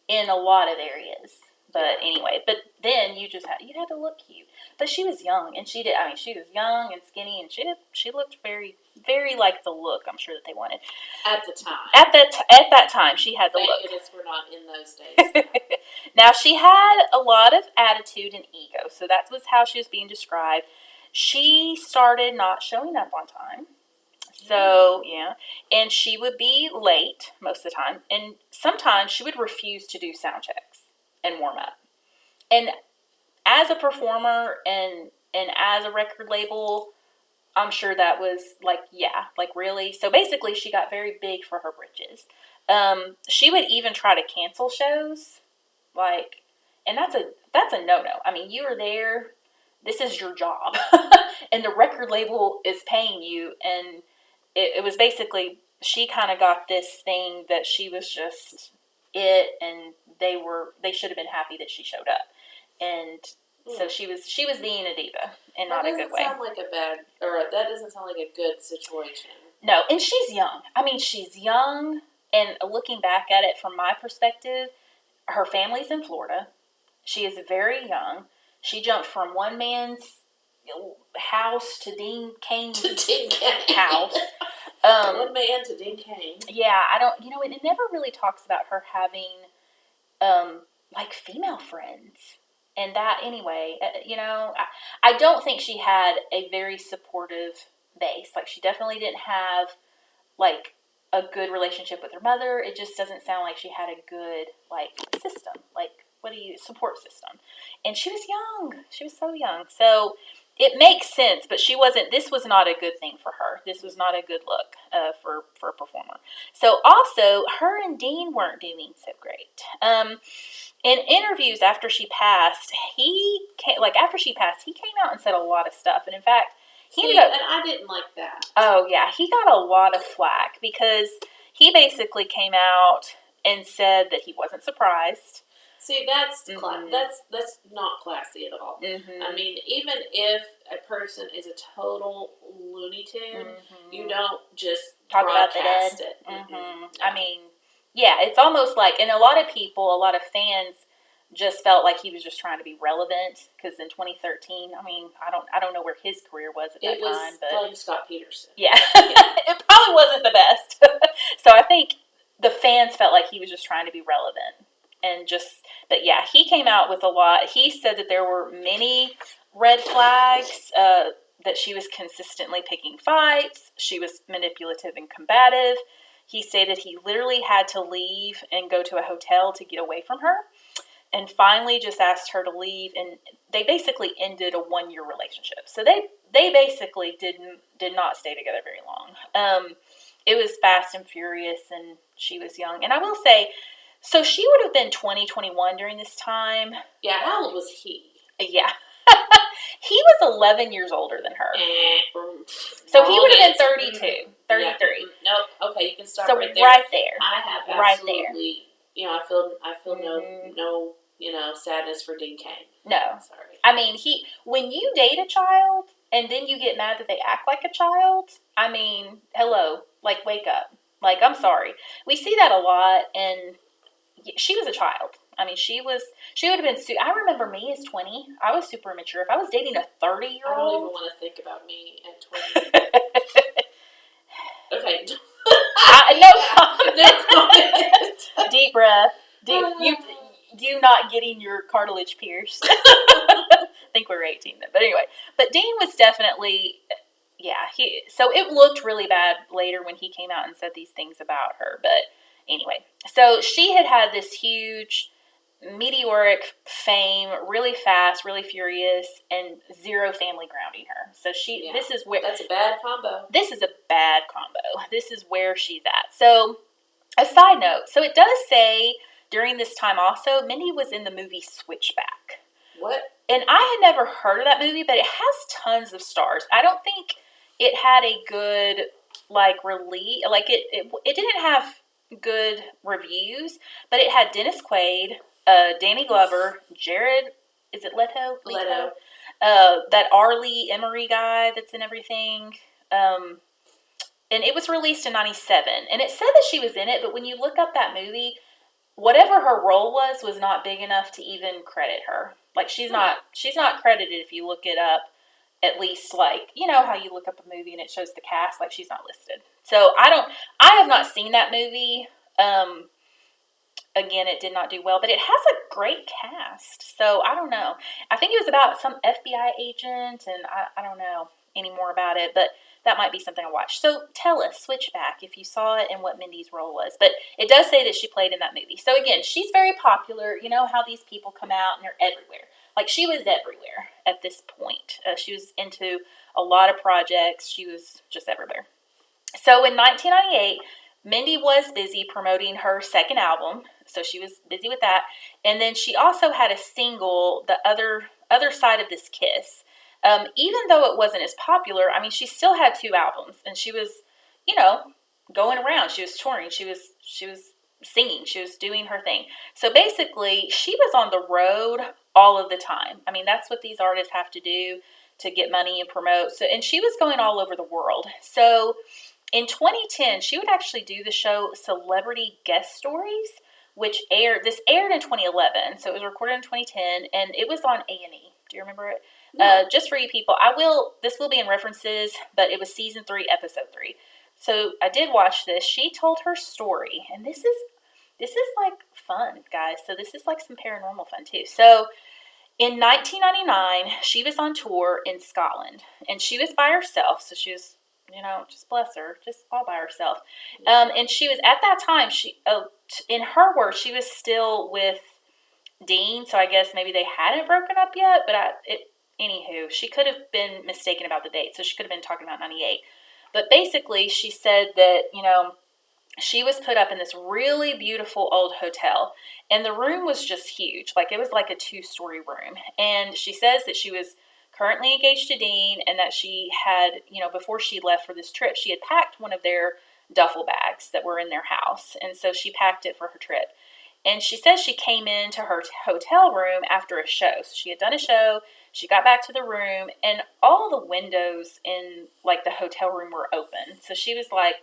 in a lot of areas. But anyway, then you had to look cute. But she was young, and she was young and skinny, and she looked very, very like the look I'm sure that they wanted. At the time. At that time, she had the look. Thank goodness we're not in those days. Now, she had a lot of attitude and ego, so that was how she was being described. She started not showing up on time. So, and she would be late most of the time, and sometimes she would refuse to do sound checks and warm up. And as a performer and as a record label, I'm sure that was like really. So basically, she got very big for her britches. She would even try to cancel shows, and that's a no-no. I mean, you are there. This is your job, and the record label is paying you. And it was basically, she kind of got this thing that she was just it, and they should have been happy that she showed up. And so she was being a diva, and not a good way. That doesn't sound like a good situation. No, and she's young. I mean, she's young, and looking back at it from my perspective, her family's in Florida. She is very young. She jumped from one man's house to Dean Kane's house. One man to Dean Kane. Yeah, I don't. It never really talks about her having, female friends. And that, anyway, I don't think she had a very supportive base. She definitely didn't have, a good relationship with her mother. It just doesn't sound like she had a good, system. Support system. And she was young. She was so young. So it makes sense, but this was not a good thing for her. This was not a good look for a performer. So also, her and Dean weren't doing so great. In interviews after she passed, he came out and said a lot of stuff. And in fact, and I didn't like that. Oh, yeah. He got a lot of flack because he basically came out and said that he wasn't surprised. See, that's that's not classy at all. Mm-hmm. I mean, even if a person is a total Looney Tune, you don't just talk about the dead. It. Mm-hmm. No. I mean, yeah, it's almost like, and a lot of fans just felt like he was just trying to be relevant, because in 2013, I mean, I don't know where his career was at that time, but probably Scott Peterson. Yeah, it probably wasn't the best. So I think the fans felt like he was just trying to be relevant. But yeah, he came out with a lot. He said that there were many red flags, that she was consistently picking fights. She was manipulative and combative. He stated he literally had to leave and go to a hotel to get away from her. and finally just asked her to leave, and they basically ended a 1-year relationship. So they basically did not stay together very long. It was fast and furious, and she was young. And I will say, so she would have been 20, 21 during this time. Yeah, how old was he? Yeah. He was 11 years older than her. So he would have been 32, 33. Yeah. Nope. Okay, you can stop so right there. Right there. I have absolutely, right there. You know, I feel no, you know, sadness for Dean Cain. No. Sorry. I mean, when you date a child and then you get mad that they act like a child, I mean, hello, like, wake up. Like, I'm sorry. We see that a lot, and she was a child. I mean, she would have been, I remember me as 20. I was super immature. If I was dating a 30-year-old. I don't even want to think about me at 20. Okay. No comment. Deep breath. You not getting your cartilage pierced. I think we were 18 then. But anyway. But Dean was definitely, so it looked really bad later when he came out and said these things about her. But anyway. So she had this huge meteoric fame, really fast, really furious, and zero family grounding her. So this is where... That's a bad combo. This is a bad combo. This is where she's at. So, a side note. So, it does say during this time also, Mindy was in the movie Switchback. What? And I had never heard of that movie, but it has tons of stars. I don't think it had a good, release. It didn't have good reviews, but it had Dennis Quaid, Danny Glover, Jared, is it Leto? That Arlie Emery guy that's in everything. And it was released in 97. And it said that she was in it, but when you look up that movie, whatever her role was not big enough to even credit her. Like, she's not credited if you look it up. At least, you know how you look up a movie and it shows the cast, she's not listed. So I have not seen that movie. Again, it did not do well, but it has a great cast. So, I don't know. I think it was about some FBI agent, and I don't know any more about it, but that might be something I watched. So, tell us, Switchback, if you saw it and what Mindy's role was. But it does say that she played in that movie. So, again, she's very popular. You know how these people come out and they're everywhere. She was everywhere at this point. She was into a lot of projects. She was just everywhere. So, in 1998... Mindy was busy promoting her second album, so she was busy with that. And then she also had a single, The Other Side of This Kiss. Even though it wasn't as popular, I mean, she still had 2 albums, and she was, going around. She was touring. She was singing. She was doing her thing. So basically, she was on the road all of the time. I mean, that's what these artists have to do to get money and promote. So, and she was going all over the world. So, in 2010, she would actually do the show Celebrity Guest Stories, which aired in 2011, so it was recorded in 2010, and it was on A&E. Do you remember it? No. Just for you people, this will be in references, but it was season 3, episode 3. So I did watch this. She told her story, and this is fun, guys. So this is some paranormal fun too. So in 1999, she was on tour in Scotland, and she was by herself. So she was, just bless her, just all by herself. And she was, at that time, in her words, she was still with Dean, so I guess maybe they hadn't broken up yet, but anywho, she could have been mistaken about the date, so she could have been talking about 98. But basically, she said that, she was put up in this really beautiful old hotel, and the room was just huge. It was like a 2-story room. And she says that she was currently engaged to Dean, and that she had, before she left for this trip, she had packed one of their duffel bags that were in their house, and so she packed it for her trip. And she says she came into her hotel room after a show. So she had done a show, she got back to the room, and all the windows in, the hotel room were open. So she was like,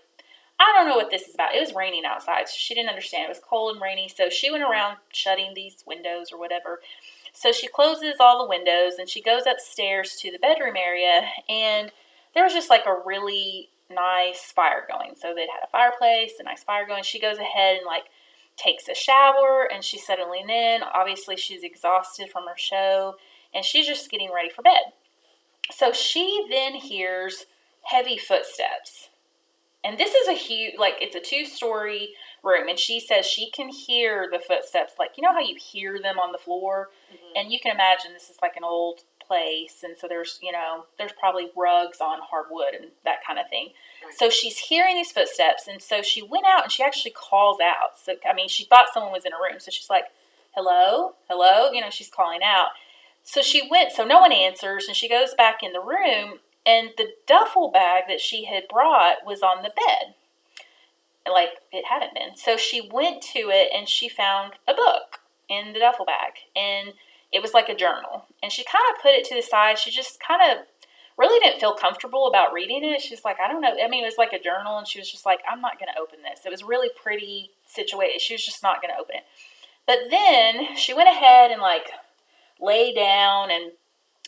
I don't know what this is about. It was raining outside, so she didn't understand. It was cold and rainy, so she went around shutting these windows or whatever. So she closes all the windows, and she goes upstairs to the bedroom area, and there was just, a really nice fire going. So they'd had a fireplace, a nice fire going. She goes ahead and, takes a shower, and she's settling in. Obviously, she's exhausted from her show, and she's just getting ready for bed. So she then hears heavy footsteps. And this is a huge, it's a 2-story room. And she says she can hear the footsteps. Like, you know how you hear them on the floor? Mm-hmm. And you can imagine this is like an old place. And so there's, there's probably rugs on hardwood and that kind of thing. Right. So she's hearing these footsteps. And so she went out and she actually calls out. So, I mean, she thought someone was in her room. So she's like, hello, hello. She's calling out. So she went, so no one answers. And she goes back in the room. And the duffel bag that she had brought was on the bed. Like it hadn't been. So she went to it and she found a book in the duffel bag. And it was like a journal. And she kind of put it to the side. She just kind of really didn't feel comfortable about reading it. She's like, I don't know. I mean, it was like a journal. And she was just like, I'm not going to open this. It was really pretty situated. She was just not going to open it. But then she went ahead and like lay down, and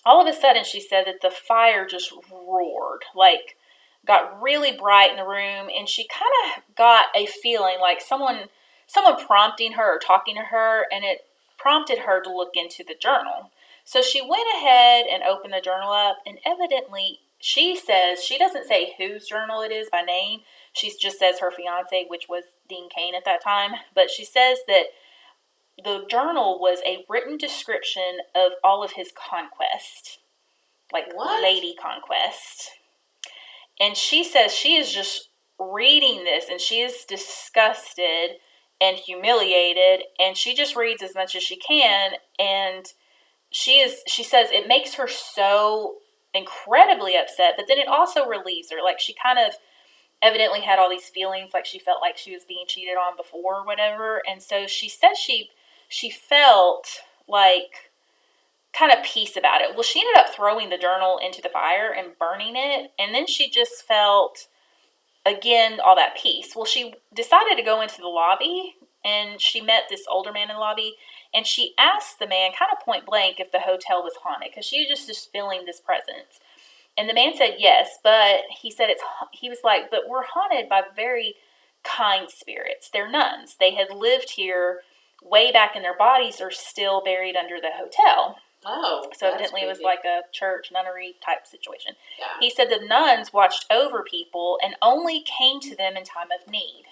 all of a sudden she said that the fire just roared, like got really bright in the room, and she kind of got a feeling like someone prompting her or talking to her, and it prompted her to look into the journal. So she went ahead and opened the journal up, and evidently she says, she doesn't say whose journal it is by name. She just says her fiance, which was Dean Cain at that time, but she says that the journal was a written description of all of his conquest, like what? lady conquest. And she says she is just reading this and she is disgusted and humiliated, and she just reads as much as she can. And she says it makes her so incredibly upset, but then it also relieves her. Like she kind of evidently had all these feelings, like she felt like she was being cheated on before or whatever. And so she says she felt like kind of peace about it. Well, she ended up throwing the journal into the fire and burning it. And then she just felt, again, all that peace. Well, she decided to go into the lobby, and she met this older man in the lobby. And she asked the man kind of point blank if the hotel was haunted, because she was just feeling this presence. And the man said yes, but he said he was like, but we're haunted by very kind spirits. They're nuns. They had lived here way back, and their bodies are still buried under the hotel. Oh, so evidently it was like a church nunnery type situation. Yeah. He said the nuns watched over people and only came to them in time of need.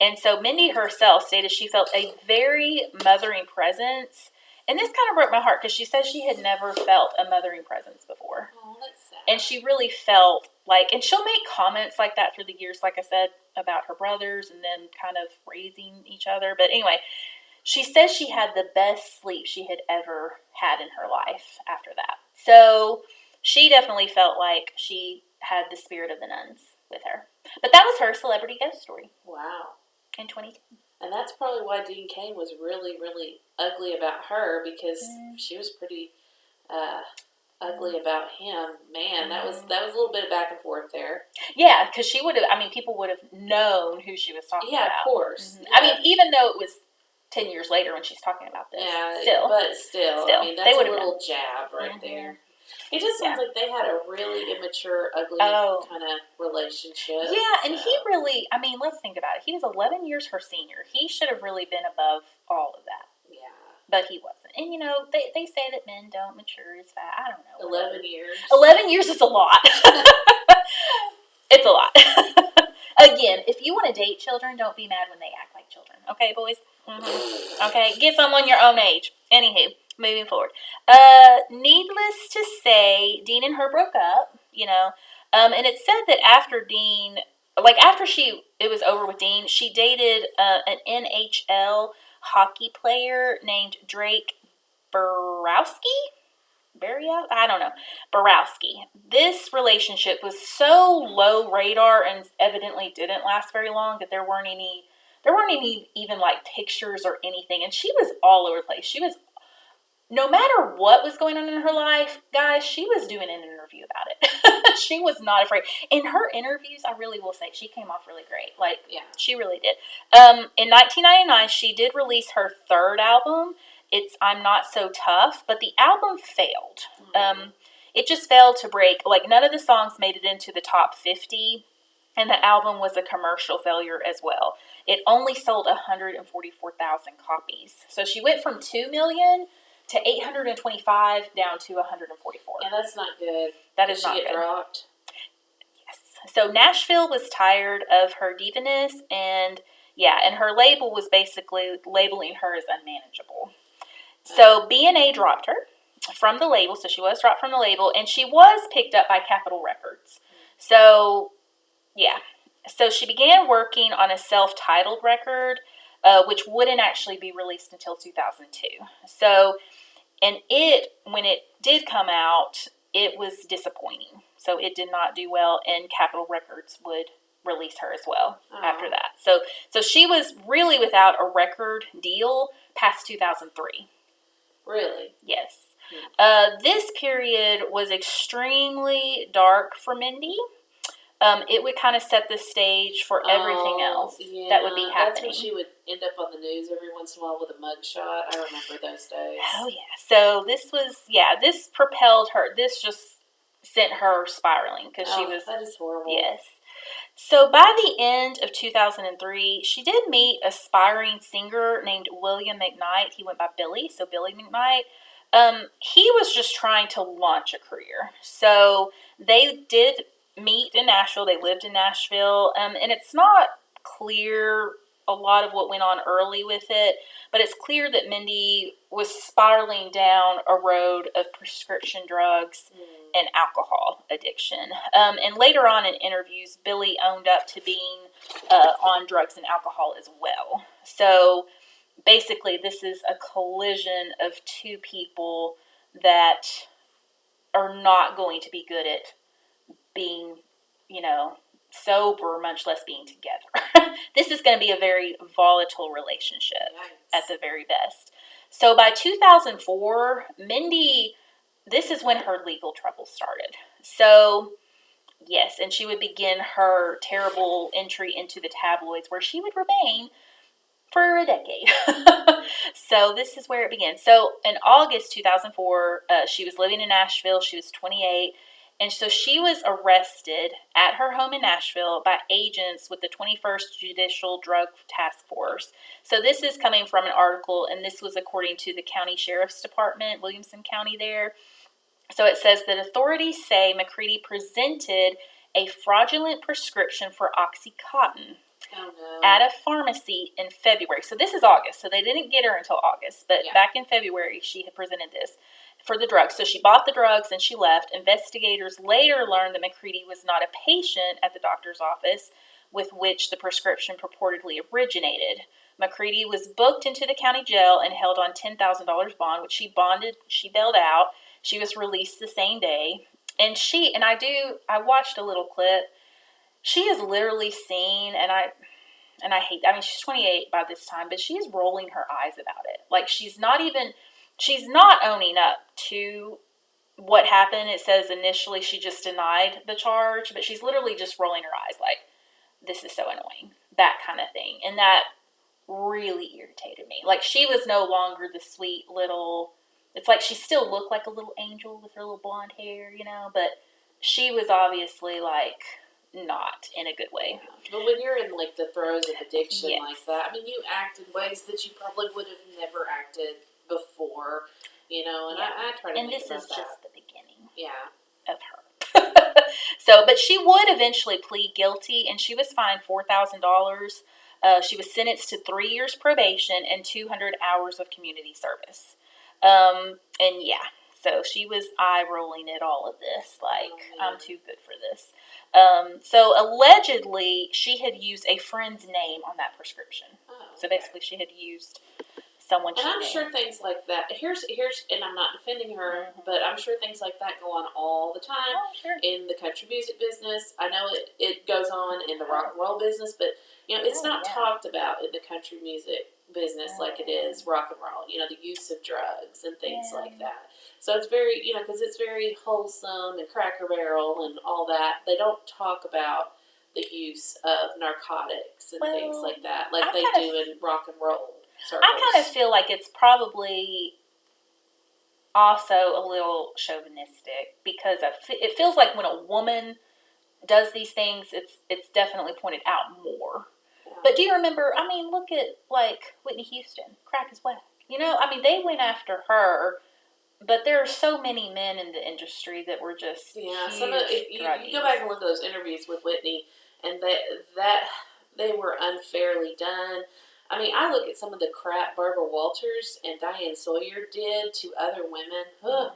And so Mindy herself stated she felt a very mothering presence. And this kind of broke my heart, because she says she had never felt a mothering presence before. Oh, that's sad. And she really felt like, and she'll make comments like that through the years, like I said, about her brothers and them kind of raising each other. But anyway, she says she had the best sleep she had ever had in her life after that. So she definitely felt like she had the spirit of the nuns with her. But that was her celebrity ghost story. Wow. In 2010. And that's probably why Dean Cain was really, really ugly about her, because she was pretty ugly about him. Man, that was a little bit of back and forth there. Yeah, because she would have, people would have known who she was talking about. Yeah, of course. Mm-hmm. Yeah. Even though it was 10 years later when she's talking about this. Yeah, still. That's a little jab right there. It just sounds like they had a really immature, ugly kind of relationship. Yeah, and he really, let's think about it. He was 11 years her senior. He should have really been above all of that. Yeah. But he wasn't. And, they say that men don't mature as fast. I don't know. 11 years. 11 years is a lot. It's a lot. Again, if you want to date children, don't be mad when they act like children. Okay, boys? Mm-hmm. Okay, get someone your own age. Anywho, moving forward. Needless to say, Dean and her broke up, and it said that after Dean, after it was over with Dean, she dated an NHL hockey player named Drake Borowski. I don't know. Borowski. This relationship was so low radar and evidently didn't last very long that there weren't any even pictures or anything. And she was all over the place. She was, no matter what was going on in her life, guys, she was doing an interview about it. She was not afraid. In her interviews, I really will say, she came off really great. She really did. In 1999, she did release her third album. It's I'm Not So Tough, but the album failed. Mm-hmm. It just failed to break. None of the songs made it into the top 50, and the album was a commercial failure as well. It only sold 144,000 copies. So she went from 2 million to 825 down to 144. Yeah, that's not good. That is not good. Did she get dropped? Yes. So Nashville was tired of her divaness, and Yeah, and her label was basically labeling her as unmanageable. So B&A dropped her from the label, so she was dropped from the label, and she was picked up by Capitol Records. So, yeah. So she began working on a self-titled record, which wouldn't actually be released until 2002. So, and when it did come out, it was disappointing. So it did not do well, and Capitol Records would release her as well after that. So she was really without a record deal past 2003. Really? Yes. This period was extremely dark for Mindy. It would kind of set the stage for everything else that would be happening. That's when she would end up on the news every once in a while with a mugshot. I remember those days. Oh, yeah. So this propelled her. This just sent her spiraling because she was. That is horrible. Yes. So by the end of 2003, she did meet an aspiring singer named William McKnight. He went by Billy, so Billy McKnight. He was just trying to launch a career. So they did meet in Nashville. They lived in Nashville. And it's not clear a lot of what went on early with it, but it's clear that Mindy was spiraling down a road of prescription drugs and alcohol addiction. And later on in interviews, Billy owned up to being on drugs and alcohol as well. So basically, this is a collision of two people that are not going to be good at being, sober, much less being together. This is going to be a very volatile relationship at the very best. So by 2004, Mindy, this is when her legal troubles started. So, yes, and she would begin her terrible entry into the tabloids where she would remain for a decade. So this is where it began. So in August 2004, she was living in Nashville. She was 28. And so she was arrested at her home in Nashville by agents with the 21st Judicial Drug Task Force. So this is coming from an article, and this was according to the county sheriff's department, Williamson County there. So it says that authorities say McCready presented a fraudulent prescription for Oxycontin at a pharmacy in February. So this is August, so they didn't get her until August. But back in February, she had presented this for the drugs. So she bought the drugs and she left. Investigators later learned that McCready was not a patient at the doctor's office with which the prescription purportedly originated. McCready was booked into the county jail and held on $10,000 bond, which she bailed out. She was released the same day. And I watched a little clip. She is literally seen, and I hate, she's 28 by this time, but she is rolling her eyes about it. Like, she's not owning up to what happened. It says initially she just denied the charge, but she's literally just rolling her eyes like, this is so annoying, that kind of thing. And that really irritated me. Like, she was no longer the sweet little, it's like she still looked like a little angel with her little blonde hair, but she was obviously like not in a good way. But when you're in like the throes of addiction like that, you act in ways that you probably would have never acted before, and I try to and think this about is that. just the beginning of her. So, but she would eventually plead guilty, and she was fined $4,000. She was sentenced to 3 years probation and 200 hours of community service. So she was eye-rolling at all of this, like, I'm too good for this. So allegedly, she had used a friend's name on that prescription. So basically, she had used someone she knew. And I'm sure things like that, here's, and I'm not defending her, but I'm sure things like that go on all the time in the country music business. I know it goes on in the rock and roll business, but, it's not talked about in the country music business like it is rock and roll, the use of drugs and things like that. So it's very, because it's very wholesome and Cracker Barrel and all that. They don't talk about the use of narcotics and things like that, like they do in rock and roll circles. I kind of feel like it's probably also a little chauvinistic because it feels like when a woman does these things, it's definitely pointed out more. But do you remember, look at, like, Whitney Houston. Crack is whack. They went after her, but there are so many men in the industry that were just you go back and look at those interviews with Whitney, and that they were unfairly done. I mean, I look at some of the crap Barbara Walters and Diane Sawyer did to other women. Ugh,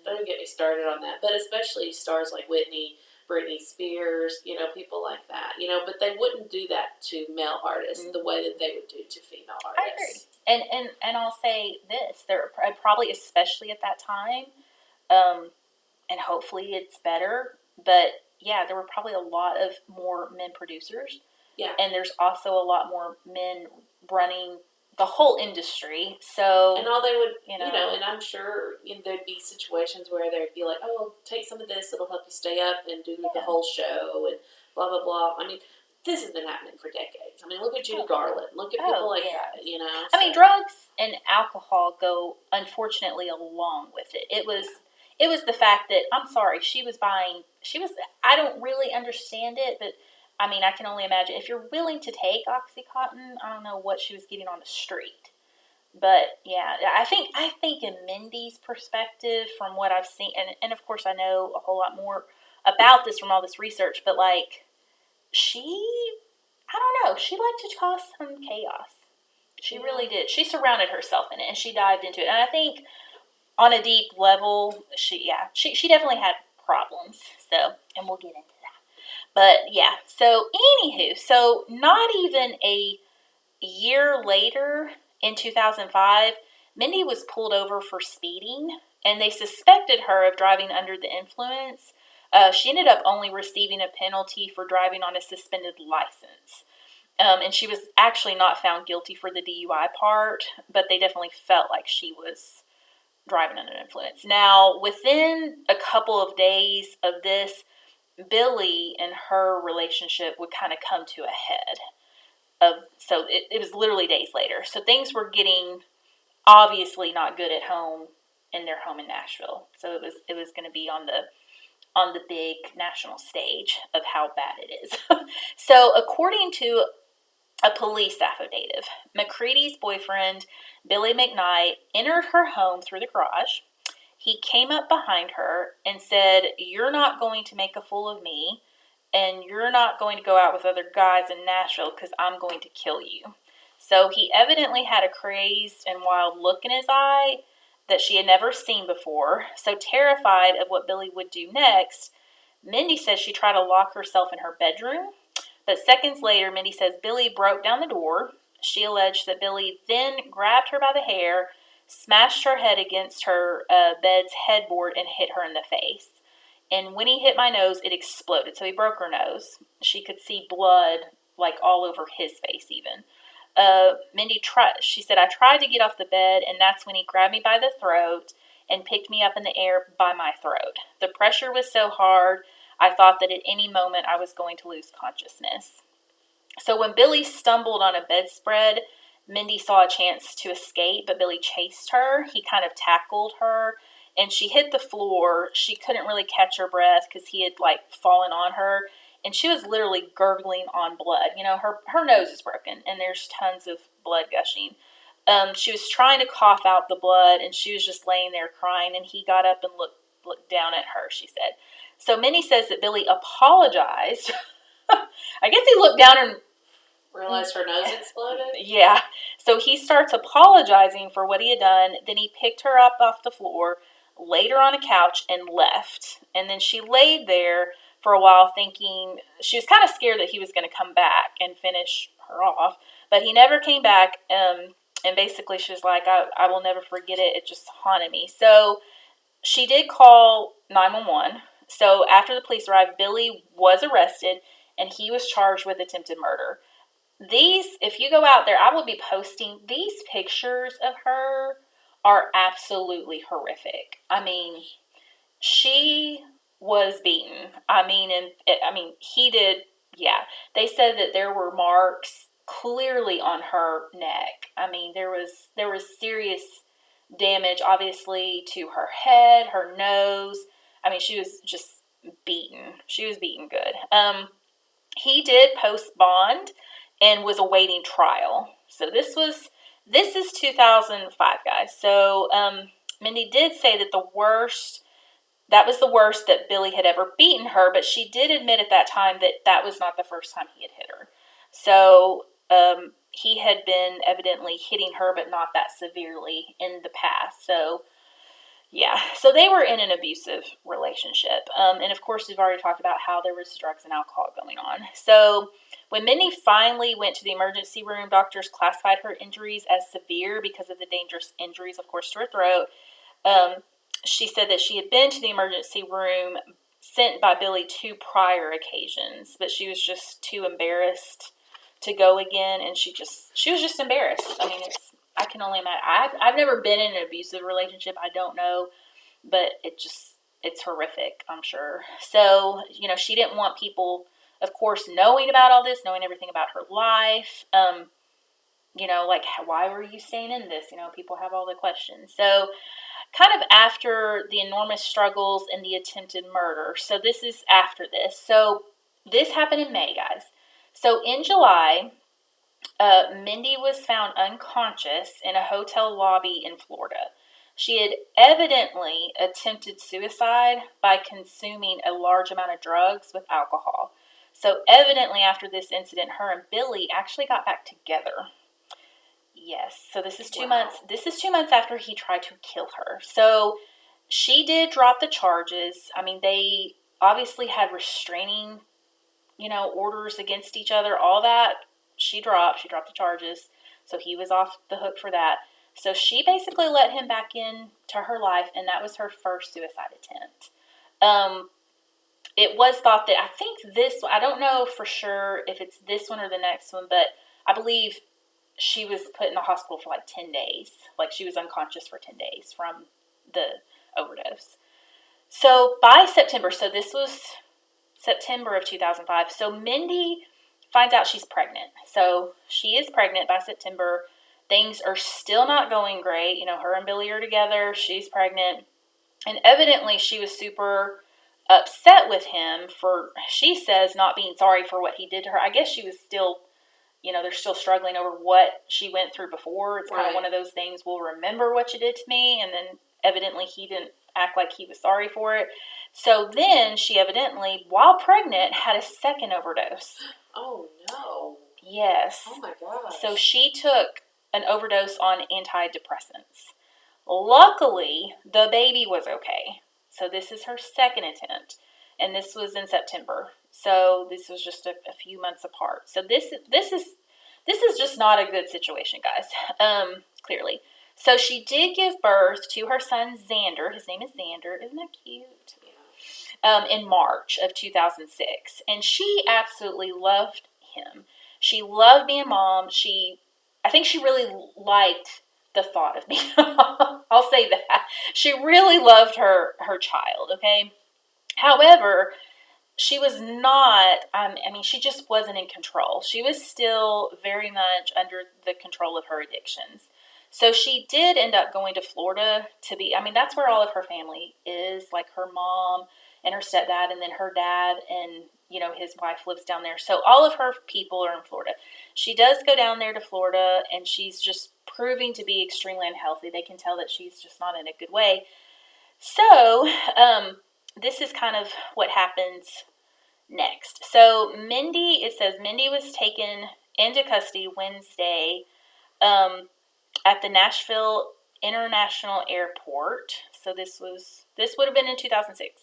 don't even get me started on that. But especially stars like Whitney, Britney Spears, people like that, but they wouldn't do that to male artists the way that they would do to female artists. I agree. And I'll say this, there probably, especially at that time, and hopefully it's better, but yeah, there were probably a lot of more men producers. Yeah. And there's also a lot more men running the whole industry. So, and all they would, and I'm sure there'd be situations where they'd be like, oh, take some of this, it'll help you stay up and do the whole show and blah, blah, blah. I mean, this has been happening for decades. I mean, look at Judy Garland. Look at people like that, I mean, drugs and alcohol go, unfortunately, along with it. It was the fact that, I'm sorry, I don't really understand it, but I mean, I can only imagine if you're willing to take OxyContin, I don't know what she was getting on the street. But yeah, I think in Mindy's perspective, from what I've seen, and of course I know a whole lot more about this from all this research, but like I don't know, she liked to cause some chaos. She really did. She surrounded herself in it and she dived into it. And I think on a deep level, she definitely had problems. So, and we'll get into that. But yeah, so anywho, so not even a year later, in 2005, Mindy was pulled over for speeding, and they suspected her of driving under the influence. She ended up only receiving a penalty for driving on a suspended license. And she was actually not found guilty for the DUI part, but they definitely felt like she was driving under influence. Now, within a couple of days of this, Billy and her relationship would kind of come to a head. So it was literally days later. So things were getting obviously not good at home, in their home in Nashville. So it was going to be on the big national stage of how bad it is. So according to a police affidavit, McCready's boyfriend, Billy McKnight, entered her home through the garage. He came up behind her and said, "You're not going to make a fool of me, and you're not going to go out with other guys in Nashville because I'm going to kill you." So he evidently had a crazed and wild look in his eye that she had never seen before. So terrified of what Billy would do next, Mindy says she tried to lock herself in her bedroom. But seconds later, Mindy says Billy broke down the door. She alleged that Billy then grabbed her by the hair, smashed her head against her bed's headboard, and hit her in the face. And when he hit my nose, it exploded. So he broke her nose. She could see blood like all over his face even. Mindy she said, "I tried to get off the bed, and that's when he grabbed me by the throat and picked me up in the air by my throat. The pressure was so hard, I thought that at any moment I was going to lose consciousness." So when Billy stumbled on a bedspread, Mindy saw a chance to escape, but Billy chased her. He kind of tackled her, and she hit the floor. She couldn't really catch her breath because he had fallen on her, and she was literally gurgling on blood. Her nose is broken, and there's tons of blood gushing. She was trying to cough out the blood, and she was just laying there crying, and he got up and looked down at her, she said. So Minnie says that Billy apologized. I guess he looked down and realized her nose exploded? Yeah. So he starts apologizing for what he had done. Then he picked her up off the floor, laid her on a couch, and left. And then she laid there for a while thinking, she was kind of scared that he was going to come back and finish her off. But he never came back. And basically she was like, I will never forget it. It just haunted me. So she did call 911. So after the police arrived, Billy was arrested and he was charged with attempted murder. If you go out there, I will be posting these pictures of her are absolutely horrific. I mean, she was beaten. He did. Yeah, they said that there were marks clearly on her neck. I mean, there was serious damage, obviously, to her head, her nose. I mean, she was just beaten. She was beaten good. He did post bond and was awaiting trial. So this is 2005, guys. So Mindy did say that that was the worst that Billy had ever beaten her, but she did admit at that time that was not the first time he had hit her. So he had been evidently hitting her, but not that severely in the past. So yeah, so they were in an abusive relationship. And of course, we've already talked about how there was drugs and alcohol going on. So when Mindy finally went to the emergency room, doctors classified her injuries as severe because of the dangerous injuries, of course, to her throat. She said that she had been to the emergency room sent by Billy 2 prior occasions, but she was just too embarrassed to go again, and she was just embarrassed. I mean, I can only imagine. I've never been in an abusive relationship. I don't know, but it's horrific, I'm sure. So, she didn't want people, of course, knowing about all this, knowing everything about her life. Like, why were you staying in this? People have all the questions. So, kind of after the enormous struggles and the attempted murder. So this is after this. So this happened in May, guys. So in July, Mindy was found unconscious in a hotel lobby in Florida. She had evidently attempted suicide by consuming a large amount of drugs with alcohol. So evidently after this incident, her and Billy actually got back together. Yes, so this is 2 months. This is 2 months after he tried to kill her. So she did drop the charges. I mean, they obviously had restraining, orders against each other. All that she dropped. She dropped the charges, so he was off the hook for that. So she basically let him back in to her life, and that was her first suicide attempt. It was thought that I don't know for sure if it's this one or the next one, but I believe she was put in the hospital for like 10 days. Like, she was unconscious for 10 days from the overdose. So by September, so this was September of 2005. So Mindy finds out she's pregnant. So she is pregnant by September. Things are still not going great. Her and Billy are together. She's pregnant. And evidently she was super upset with him for, she says, not being sorry for what he did to her. I guess she was still, they're still struggling over what she went through before. It's kind of one of those things, we'll remember what you did to me, and then evidently he didn't act like he was sorry for it. So then she evidently, while pregnant, had a second overdose. Oh, no. Yes. Oh, my gosh. So she took an overdose on antidepressants. Luckily, the baby was okay. So this is her second attempt, and this was in September. So this was just a few months apart. So this is just not a good situation, guys. Clearly. So she did give birth to her son Xander. His name is Xander. Isn't that cute? Yeah. In March of 2006, and she absolutely loved him. She loved being a mom. I think she really liked the thought of being a mom. I'll say that. She really loved her child, okay? However, she was not, she just wasn't in control. She was still very much under the control of her addictions. So she did end up going to Florida that's where all of her family is, like her mom and her stepdad, and then her dad and, his wife lives down there. So all of her people are in Florida. She does go down there to Florida, and she's just proving to be extremely unhealthy. They can tell that she's just not in a good way. So, this is kind of what happens next. So it says Mindy was taken into custody Wednesday at the Nashville International Airport. So this would have been in 2006.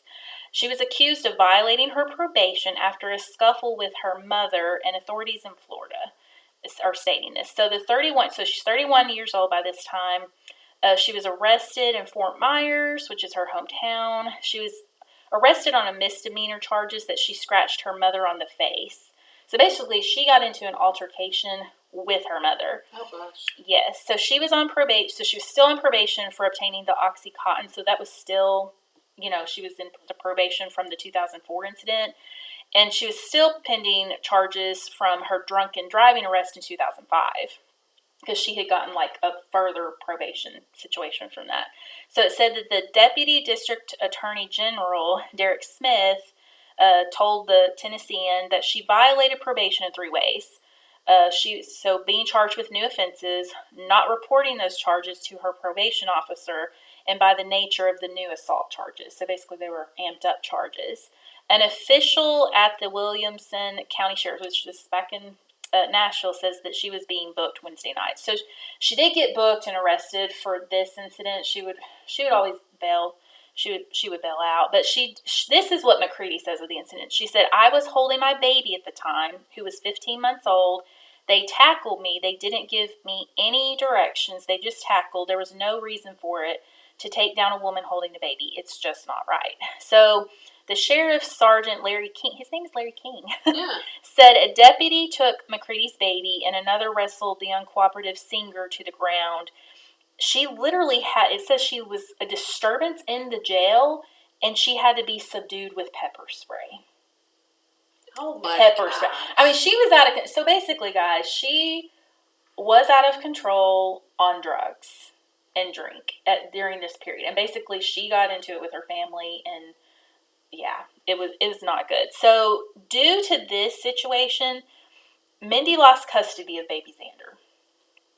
She was accused of violating her probation after a scuffle with her mother, and authorities in Florida are stating this. So she's 31 years old by this time. She was arrested in Fort Myers, which is her hometown. She was arrested on a misdemeanor charges that she scratched her mother on the face. So basically, she got into an altercation with her mother. Oh, gosh. Yes. So she was on probation. So she was still on probation for obtaining the Oxycontin. So that was still, she was in the probation from the 2004 incident. And she was still pending charges from her drunken driving arrest in 2005. Because she had gotten like a further probation situation from that. So it said that the Deputy District Attorney General, Derek Smith, told the Tennessean that she violated probation in 3 ways. Being charged with new offenses, not reporting those charges to her probation officer, and by the nature of the new assault charges. So basically they were amped up charges. An official at the Williamson County Sheriff, which was back in Nashville says that she was being booked Wednesday night. So she did get booked and arrested for this incident. She would always bail. She would bail out. But this is what McCready says of the incident. She said, "I was holding my baby at the time, who was 15 months old. They tackled me. They didn't give me any directions. They just tackled. There was no reason for it to take down a woman holding a baby. It's just not right." So the Sheriff Sergeant Larry King, his name is Larry King, Yeah. said a deputy took McCready's baby and another wrestled the uncooperative singer to the ground. She literally it says she was a disturbance in the jail, and she had to be subdued with pepper spray. Oh my Pepper gosh. spray. I mean, she was so basically, guys, she was out of control on drugs and drink during this period. And basically, she got into it with her family, and yeah, it was not good. So due to this situation, Mindy lost custody of baby Xander.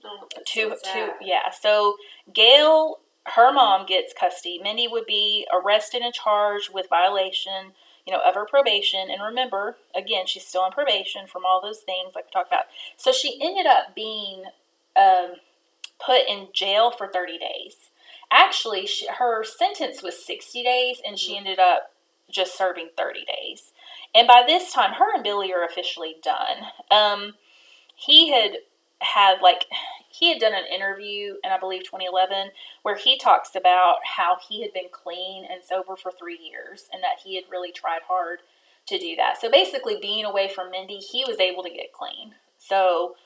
Oh, that's so sad. So Gail, her mom, gets custody. Mindy would be arrested and charged with violation, of her probation. And remember, again, she's still on probation from all those things like we talked about. So she ended up being put in jail for 30 days. Actually, her sentence was 60 days, and she ended up just serving 30 days. And by this time, her and Billy are officially done. He had done an interview in, I believe, 2011, where he talks about how he had been clean and sober for 3 years, and that he had really tried hard to do that. So basically, being away from Mindy, he was able to get clean. So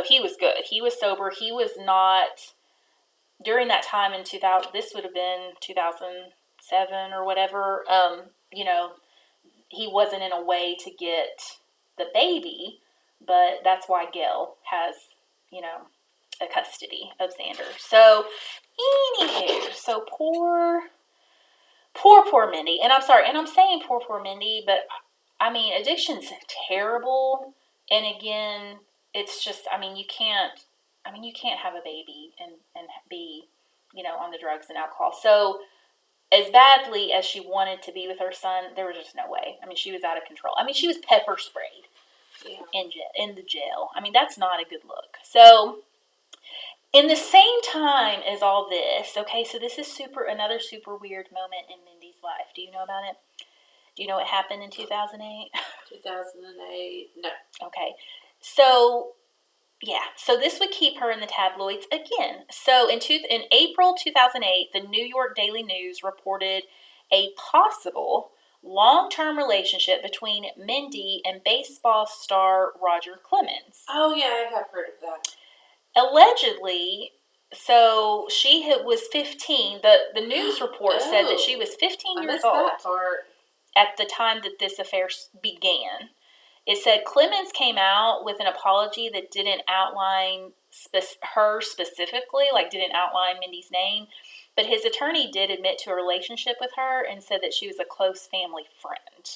he was good. He was sober. He was not, during that time in 2000, this would have been 2007 or whatever, he wasn't in a way to get the baby, but that's why Gail has, a custody of Xander. So, anywho, so poor Mindy. And I'm sorry, and I'm saying poor Mindy, but I mean, addiction's terrible. And again, it's just, you can't have a baby and be, on the drugs and alcohol. So, as badly as she wanted to be with her son, there was just no way. She was out of control. She was pepper sprayed in the jail. That's not a good look. So, in the same time as all this, okay, so this is another super weird moment in Mindy's life. Do you know about it? Do you know what happened in 2008? 2008, no. Okay, so this would keep her in the tabloids again. So in April 2008, the New York Daily News reported a possible long-term relationship between Mindy and baseball star Roger Clemens. Oh, yeah, I have heard of that. Allegedly, so she was 15. The news report said that she was 15 years old that part. at the time that this affair began. It said Clemens came out with an apology that didn't outline her specifically, didn't outline Mindy's name, but his attorney did admit to a relationship with her and said that she was a close family friend.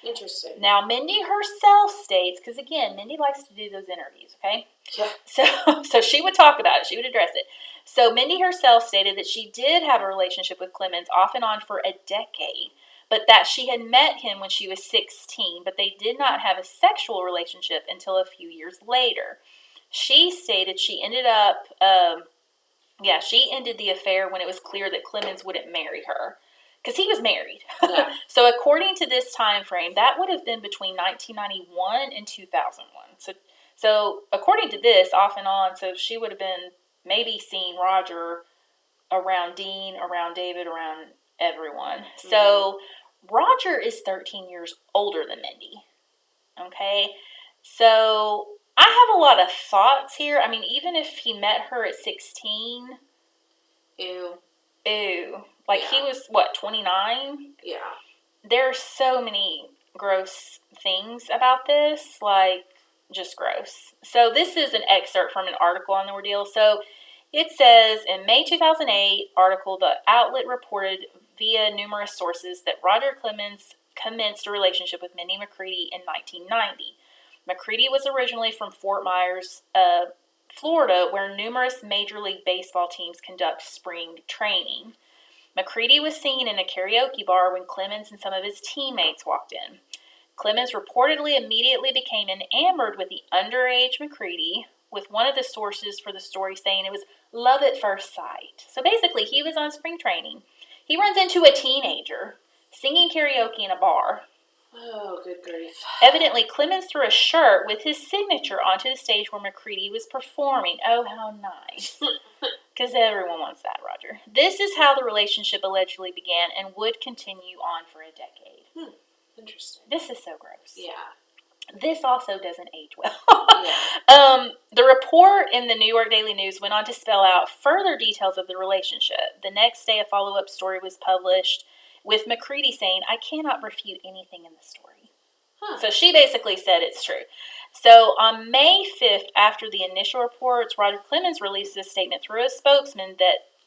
Interesting. Now, Mindy herself states, because again, Mindy likes to do those interviews, okay? Yeah. So she would talk about it. She would address it. So Mindy herself stated that she did have a relationship with Clemens off and on for a decade, but that she had met him when she was 16, but they did not have a sexual relationship until a few years later. She stated she ended the affair when it was clear that Clemens wouldn't marry her, because he was married. Yeah. So according to this time frame, that would have been between 1991 and 2001. So according to this, off and on, so she would have been maybe seeing Roger around Dean, around David, around everyone. Mm-hmm. So Roger is 13 years older than Mindy. Okay? So I have a lot of thoughts here. Even if he met her at 16. Ew. He was, 29? Yeah. There's so many gross things about this, just gross. So this is an excerpt from an article on the ordeal. So it says, in May 2008 article, the outlet reported via numerous sources that Roger Clemens commenced a relationship with Mindy McCready in 1990. McCready was originally from Fort Myers, Florida, where numerous Major League Baseball teams conduct spring training. McCready was seen in a karaoke bar when Clemens and some of his teammates walked in. Clemens reportedly immediately became enamored with the underage McCready, with one of the sources for the story saying it was love at first sight. So basically, he was on spring training. He runs into a teenager singing karaoke in a bar. Oh, good grief. Evidently, Clemens threw a shirt with his signature onto the stage where McCready was performing. Oh, how nice. Because everyone wants that, Roger. This is how the relationship allegedly began and would continue on for a decade. Interesting. This is so gross. Yeah. This also doesn't age well. Yeah. The report in the New York Daily News went on to spell out further details of the relationship. The next day, a follow-up story was published with McCready saying, "I cannot refute anything in the story." So she basically said it's true. So on May 5th, after the initial reports, Roger Clemens released a statement through a spokesman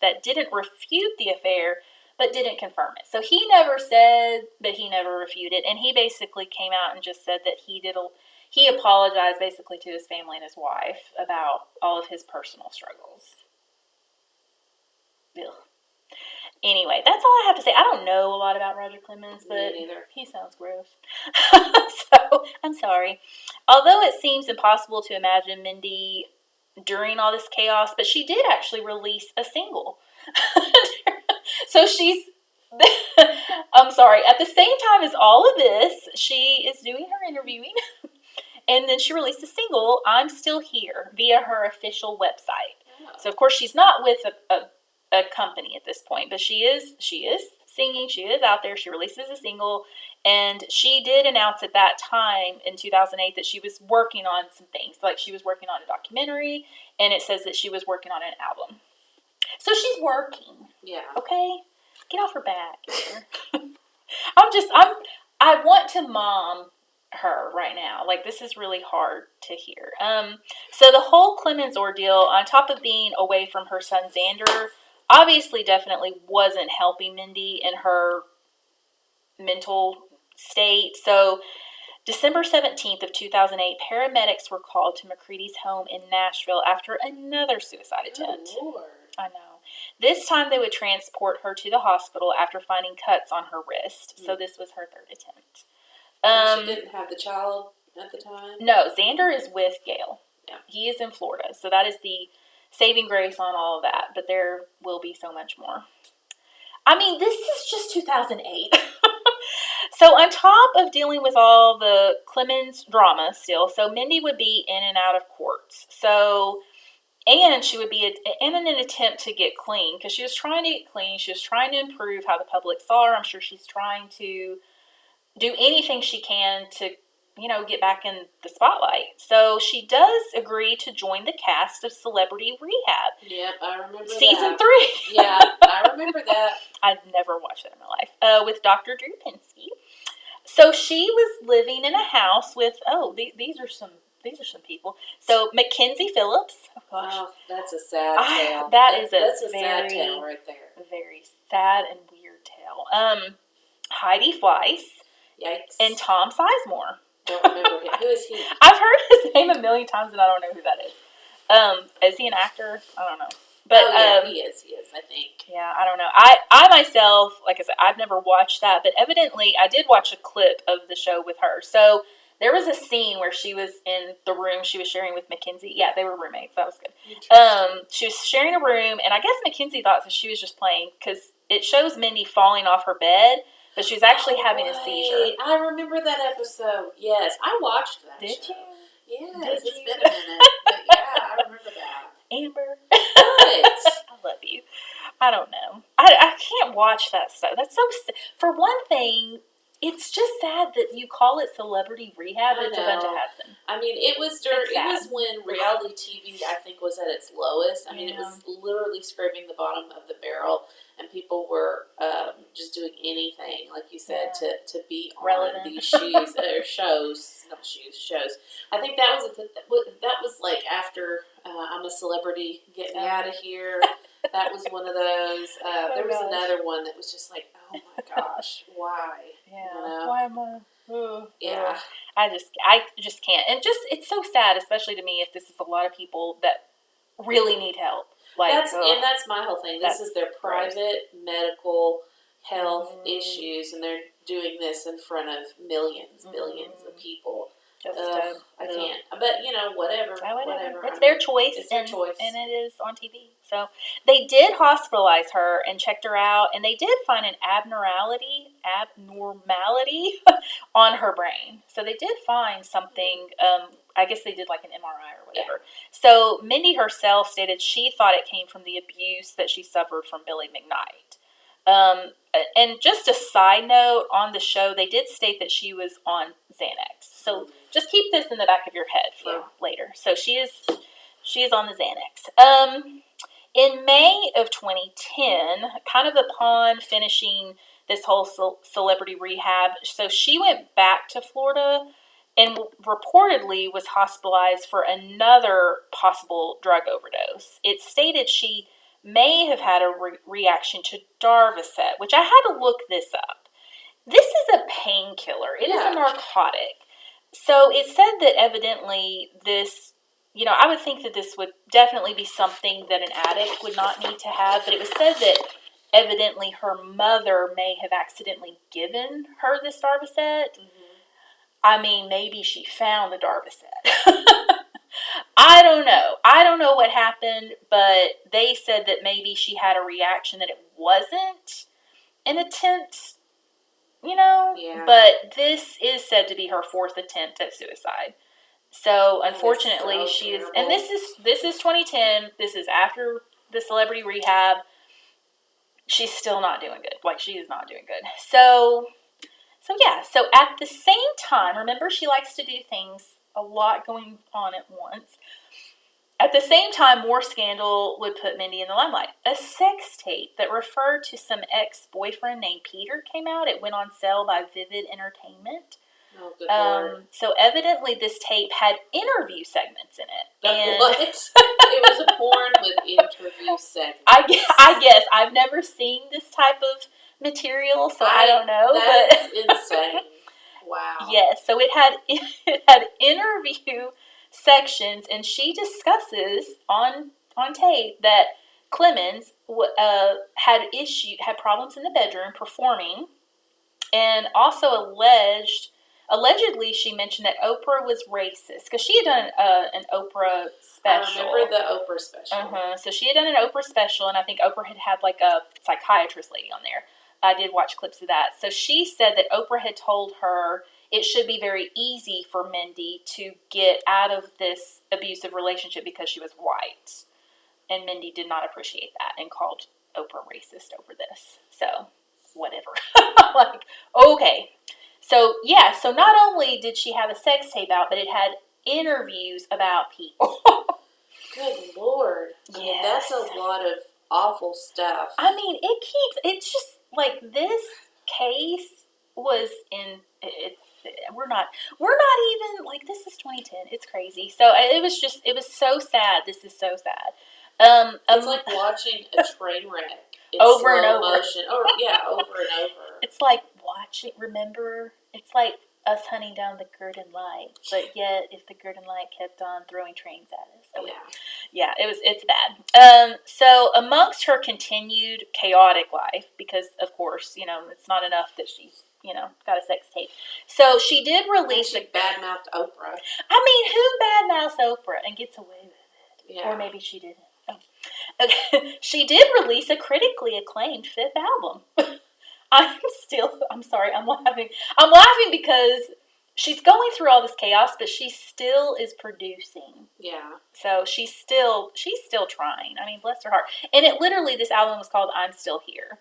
that didn't refute the affair, but didn't confirm it. So he never said, but he never refuted. And he basically came out and just said that he apologized basically to his family and his wife about all of his personal struggles. Ugh. Anyway, that's all I have to say. I don't know a lot about Roger Clemens, but he sounds gross. So, I'm sorry. Although it seems impossible to imagine Mindy during all this chaos, but she did actually release a single. So she's, I'm sorry, at the same time as all of this, she is doing her interviewing, and then she released a single, "I'm Still Here," via her official website. Oh. So, of course, she's not with a company at this point, but she is singing, she is out there, she releases a single, and she did announce at that time in 2008 that she was working on some things, like she was working on a documentary, and it says that she was working on an album. So she's working. Yeah. Okay? Get off her back here. I want to mom her right now. Like, this is really hard to hear. So the whole Clemens ordeal, on top of being away from her son Xander, obviously definitely wasn't helping Mindy in her mental state. So December 17th of 2008, paramedics were called to McCready's home in Nashville after another suicide attempt. Oh, Lord. I know. This time they would transport her to the hospital after finding cuts on her wrist. So this was her third attempt. She didn't have the child at the time? No, Xander is with Gail. Yeah. He is in Florida. So that is the saving grace on all of that. But there will be so much more. I mean, this is just 2008. So on top of dealing with all the Clemens drama still, so Mindy would be in and out of courts. So, and she would be in an attempt to get clean, because she was trying to get clean. She was trying to improve how the public saw her. I'm sure she's trying to do anything she can to, get back in the spotlight. So she does agree to join the cast of Celebrity Rehab. Yep, I remember Season that. 3. Yeah, I remember that. I've never watched that in my life. With Dr. Drew Pinsky. So she was living in a house with, these are some people. So Mackenzie Phillips. Oh, gosh. Oh, that's a sad tale. That's a very sad tale right there. Very sad and weird tale. Heidi Fleiss. Yikes. And Tom Sizemore. Don't remember him. Who is he? I've heard his name a million times and I don't know who that is. Is he an actor? I don't know. But he is, I think. Yeah, I don't know. I myself, like I said, I've never watched that, but evidently I did watch a clip of the show with her. So there was a scene where she was in the room she was sharing with Mackenzie. Yeah, they were roommates. That was good. She was sharing a room, and I guess Mackenzie thought that she was just playing, because it shows Mindy falling off her bed, but she was actually having a seizure. I remember that episode. Yes, I watched that. Did show. you? Yes, it's been a minute. But yeah, I remember that. Amber. What? I love you. I don't know. I can't watch that stuff. That's so. For one thing, it's just sad that you call it Celebrity Rehab. It's a bunch of has-been. I mean, it was when reality TV, I think, was at its lowest. I mean, it was literally scraping the bottom of the barrel, and people were just doing anything, like you said, to be on these shows. I think that was like after I'm a Celebrity, Get Me Out of Here. That was one of those. There was another one that was just like, oh my gosh, why? Yeah. Why am I? Yeah. I just can't. And it's so sad, especially to me, if this is a lot of people that really need help. Like, that's my whole thing. This is their private medical health issues, and doing this in front of millions, billions of people. Just I can't. But, whatever. It's their choice. It's their choice. And it is on TV. So they did hospitalize her and checked her out, and they did find an abnormality on her brain. So they did find something. I guess they did like an MRI or whatever. Yeah. So Mindy herself stated she thought it came from the abuse that she suffered from Billy McKnight. And just a side note, on the show, they did state that she was on Xanax. So just keep this in the back of your head for later. So she is on the Xanax. In May of 2010, kind of upon finishing this whole celebrity rehab, so she went back to Florida and reportedly was hospitalized for another possible drug overdose. It stated she may have had a reaction to Darvocet, which I had to look this up. This is a painkiller. It is a narcotic. So it said that evidently this, I would think that this would definitely be something that an addict would not need to have, but it was said that evidently her mother may have accidentally given her this Darvocet. Mm-hmm. I mean, maybe she found the Darvocet. I don't know. I don't know what happened, but they said that maybe she had a reaction that it wasn't an attempt, but this is said to be her fourth attempt at suicide. So unfortunately, she is, and this is 2010. This is after the celebrity rehab. She's still not doing good. Like, she is not doing good. So at the same time, remember, she likes to do things, a lot going on at once. At the same time, more scandal would put Mindy in the limelight. A sex tape that referred to some ex-boyfriend named Peter came out. It went on sale by Vivid Entertainment. Oh, good Lord. So evidently this tape had interview segments in it. What? It was a porn with interview segments. I guess. I've never seen this type of material, so I don't know. That's insane. Wow. Yes, so it had interview sections, and she discusses on tape that Clemens had problems in the bedroom performing, and also allegedly she mentioned that Oprah was racist because she had done an Oprah special. I remember the Oprah special. So she had done an Oprah special, and I think Oprah had like a psychiatrist lady on there. I did watch clips of that. So she said that Oprah had told her it should be very easy for Mindy to get out of this abusive relationship because she was white. And Mindy did not appreciate that and called Oprah racist over this. So, whatever. Like, okay. So not only did she have a sex tape out, but it had interviews about people. Good Lord. Yes. I mean, that's a lot of awful stuff. I mean, it's just, like, this case was we're not even, like, this is 2010. It's crazy. So it was so sad. This is so sad. It's like watching a train wreck in over and slow over. motion. Over and over. It's like watching, remember, it's like us hunting down the Gurdon Light, but yet if the Gurdon Light kept on throwing trains at us. So it's bad. So amongst her continued chaotic life, because of course, it's not enough that she's, got a sex tape. So she did release she badmouthed Oprah. I mean, who badmouths Oprah and gets away with it? Yeah. Or maybe she didn't. Oh. Okay. She did release a critically acclaimed fifth album. I'm sorry, I'm laughing. I'm laughing because she's going through all this chaos, but she still is producing. Yeah. So she's still trying. I mean, bless her heart. And this album was called I'm Still Here,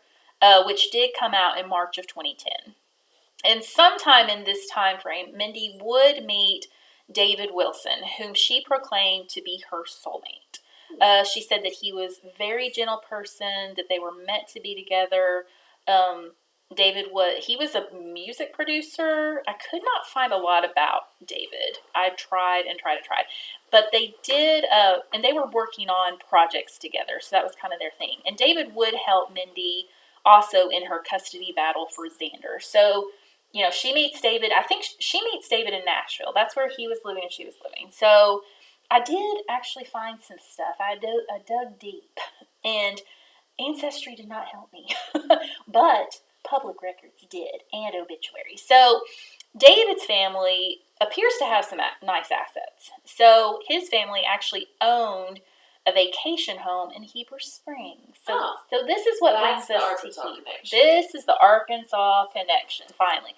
which did come out in March of 2010. And sometime in this time frame, Mindy would meet David Wilson, whom she proclaimed to be her soulmate. She said that he was a very gentle person, that they were meant to be together. David was a music producer. I could not find a lot about David. I tried. But they did, and they were working on projects together, so that was kind of their thing. And David would help Mindy also in her custody battle for Xander. So, she meets David. I think she meets David in Nashville. That's where he was living and she was living. So I did actually find some stuff. I dug deep, and Ancestry did not help me. But public records did, and obituaries. So David's family appears to have some nice assets. So his family actually owned a vacation home in Heber Springs. So this is what brings us to Heber. Connection. This is the Arkansas connection, finally.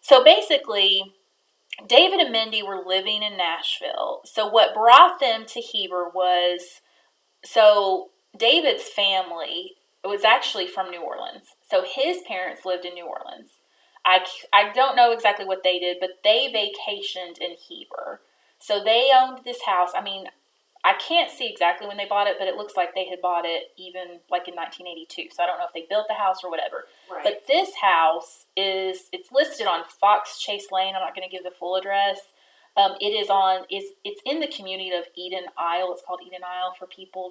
So basically, David and Mindy were living in Nashville. So what brought them to Heber was, so David's family was actually from New Orleans. So his parents lived in New Orleans. I don't know exactly what they did, but they vacationed in Heber. So they owned this house. I mean, I can't see exactly when they bought it, but it looks like they had bought it even like in 1982. So I don't know if they built the house or whatever. Right. But this house it's listed on Fox Chase Lane. I'm not going to give the full address. It's in the community of Eden Isle. It's called Eden Isle for people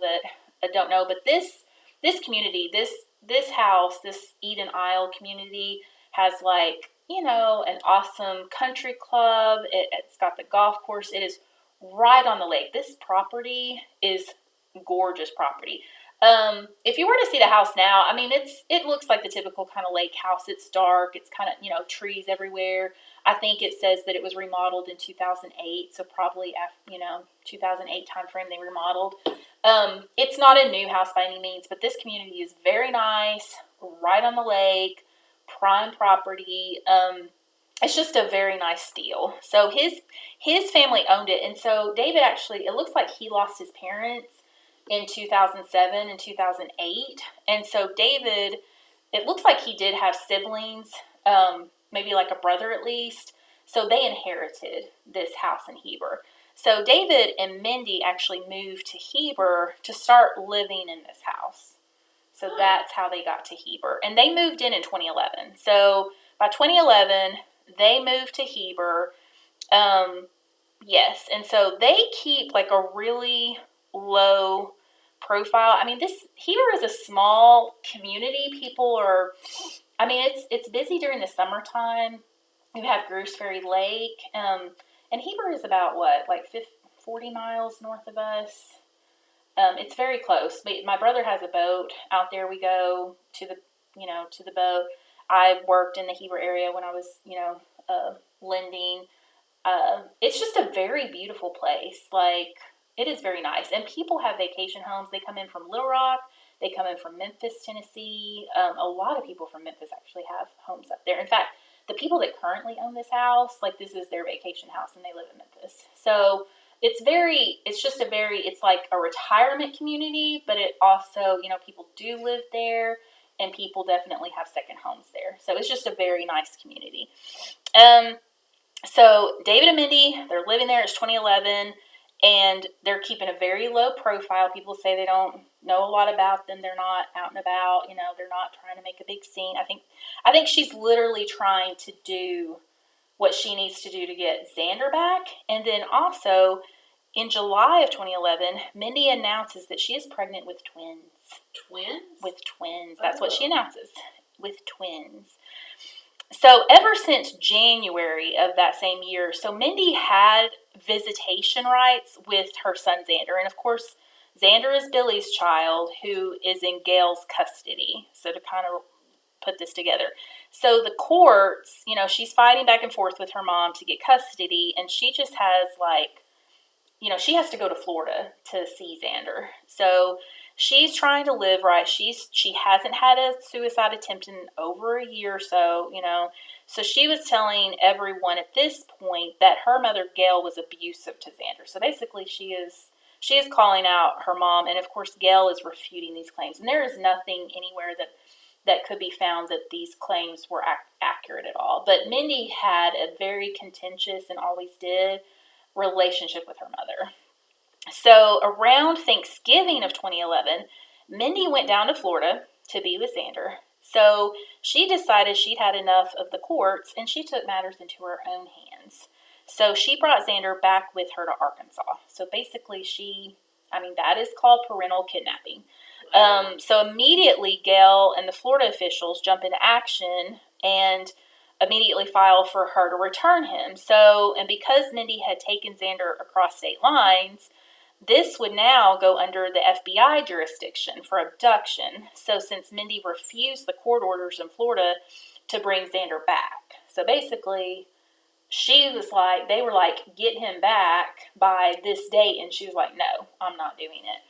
that don't know. But this community, this house, this Eden Isle community has an awesome country club. It's got the golf course. It is right on the lake. This property is gorgeous property. If you were to see the house now, I mean, it looks like the typical kind of lake house. It's dark. It's kind of, trees everywhere. I think it says that it was remodeled in 2008. So probably after, 2008 time frame they remodeled. It's not a new house by any means, but this community is very nice, right on the lake, prime property. It's just a very nice deal. So his family owned it. And so David actually, it looks like he lost his parents in 2007 and 2008. And so David, it looks like he did have siblings, maybe like a brother at least. So they inherited this house in Heber. So David and Mindy actually moved to Heber to start living in this house. So that's how they got to Heber. And they moved in 2011. So by 2011, they moved to Heber. Yes. And so they keep like a really low profile. I mean, Heber is a small community. People are, I mean, it's busy during the summertime. You have Gooseberry Lake. And Heber is about 40 miles north of us. It's very close. My brother has a boat. Out there we go to the boat. I worked in the Heber area when I was, lending. It's just a very beautiful place. It is very nice. And people have vacation homes. They come in from Little Rock. They come in from Memphis, Tennessee. A lot of people from Memphis actually have homes up there. In fact, the people that currently own this house, this is their vacation house and they live in Memphis. So it's like a retirement community, but it also, people do live there and people definitely have second homes there. So it's just a very nice community. So David and Mindy, they're living there. It's 2011 and they're keeping a very low profile. People say they don't know a lot about them. They're not out and about, they're not trying to make a big scene. I think she's literally trying to do what she needs to do to get Xander back. And then also in July of 2011, Mindy announces that she is pregnant with twins. Twins? With twins. That's what she announces. With twins. So ever since January of that same year, so Mindy had visitation rights with her son Xander. And of course, Xander is Billy's child who is in Gail's custody. So to kind of put this together. So the courts, she's fighting back and forth with her mom to get custody. And she just has she has to go to Florida to see Xander. So she's trying to live right. She hasn't had a suicide attempt in over a year or so, So she was telling everyone at this point that her mother, Gail, was abusive to Xander. So basically she is calling out her mom. And of course, Gail is refuting these claims. And there is nothing anywhere that could be found that these claims were accurate at all. But Mindy had a very contentious, and always did, relationship with her mother. So around Thanksgiving of 2011, Mindy went down to Florida to be with Xander. So she decided she'd had enough of the courts and she took matters into her own hands. So she brought Xander back with her to Arkansas. So basically that is called parental kidnapping. So immediately Gail and the Florida officials jump into action and immediately file for her to return him. So, and because Mindy had taken Xander across state lines, this would now go under the FBI jurisdiction for abduction. So since Mindy refused the court orders in Florida to bring Xander back. So basically, they were like, get him back by this date. And she was like, no, I'm not doing it.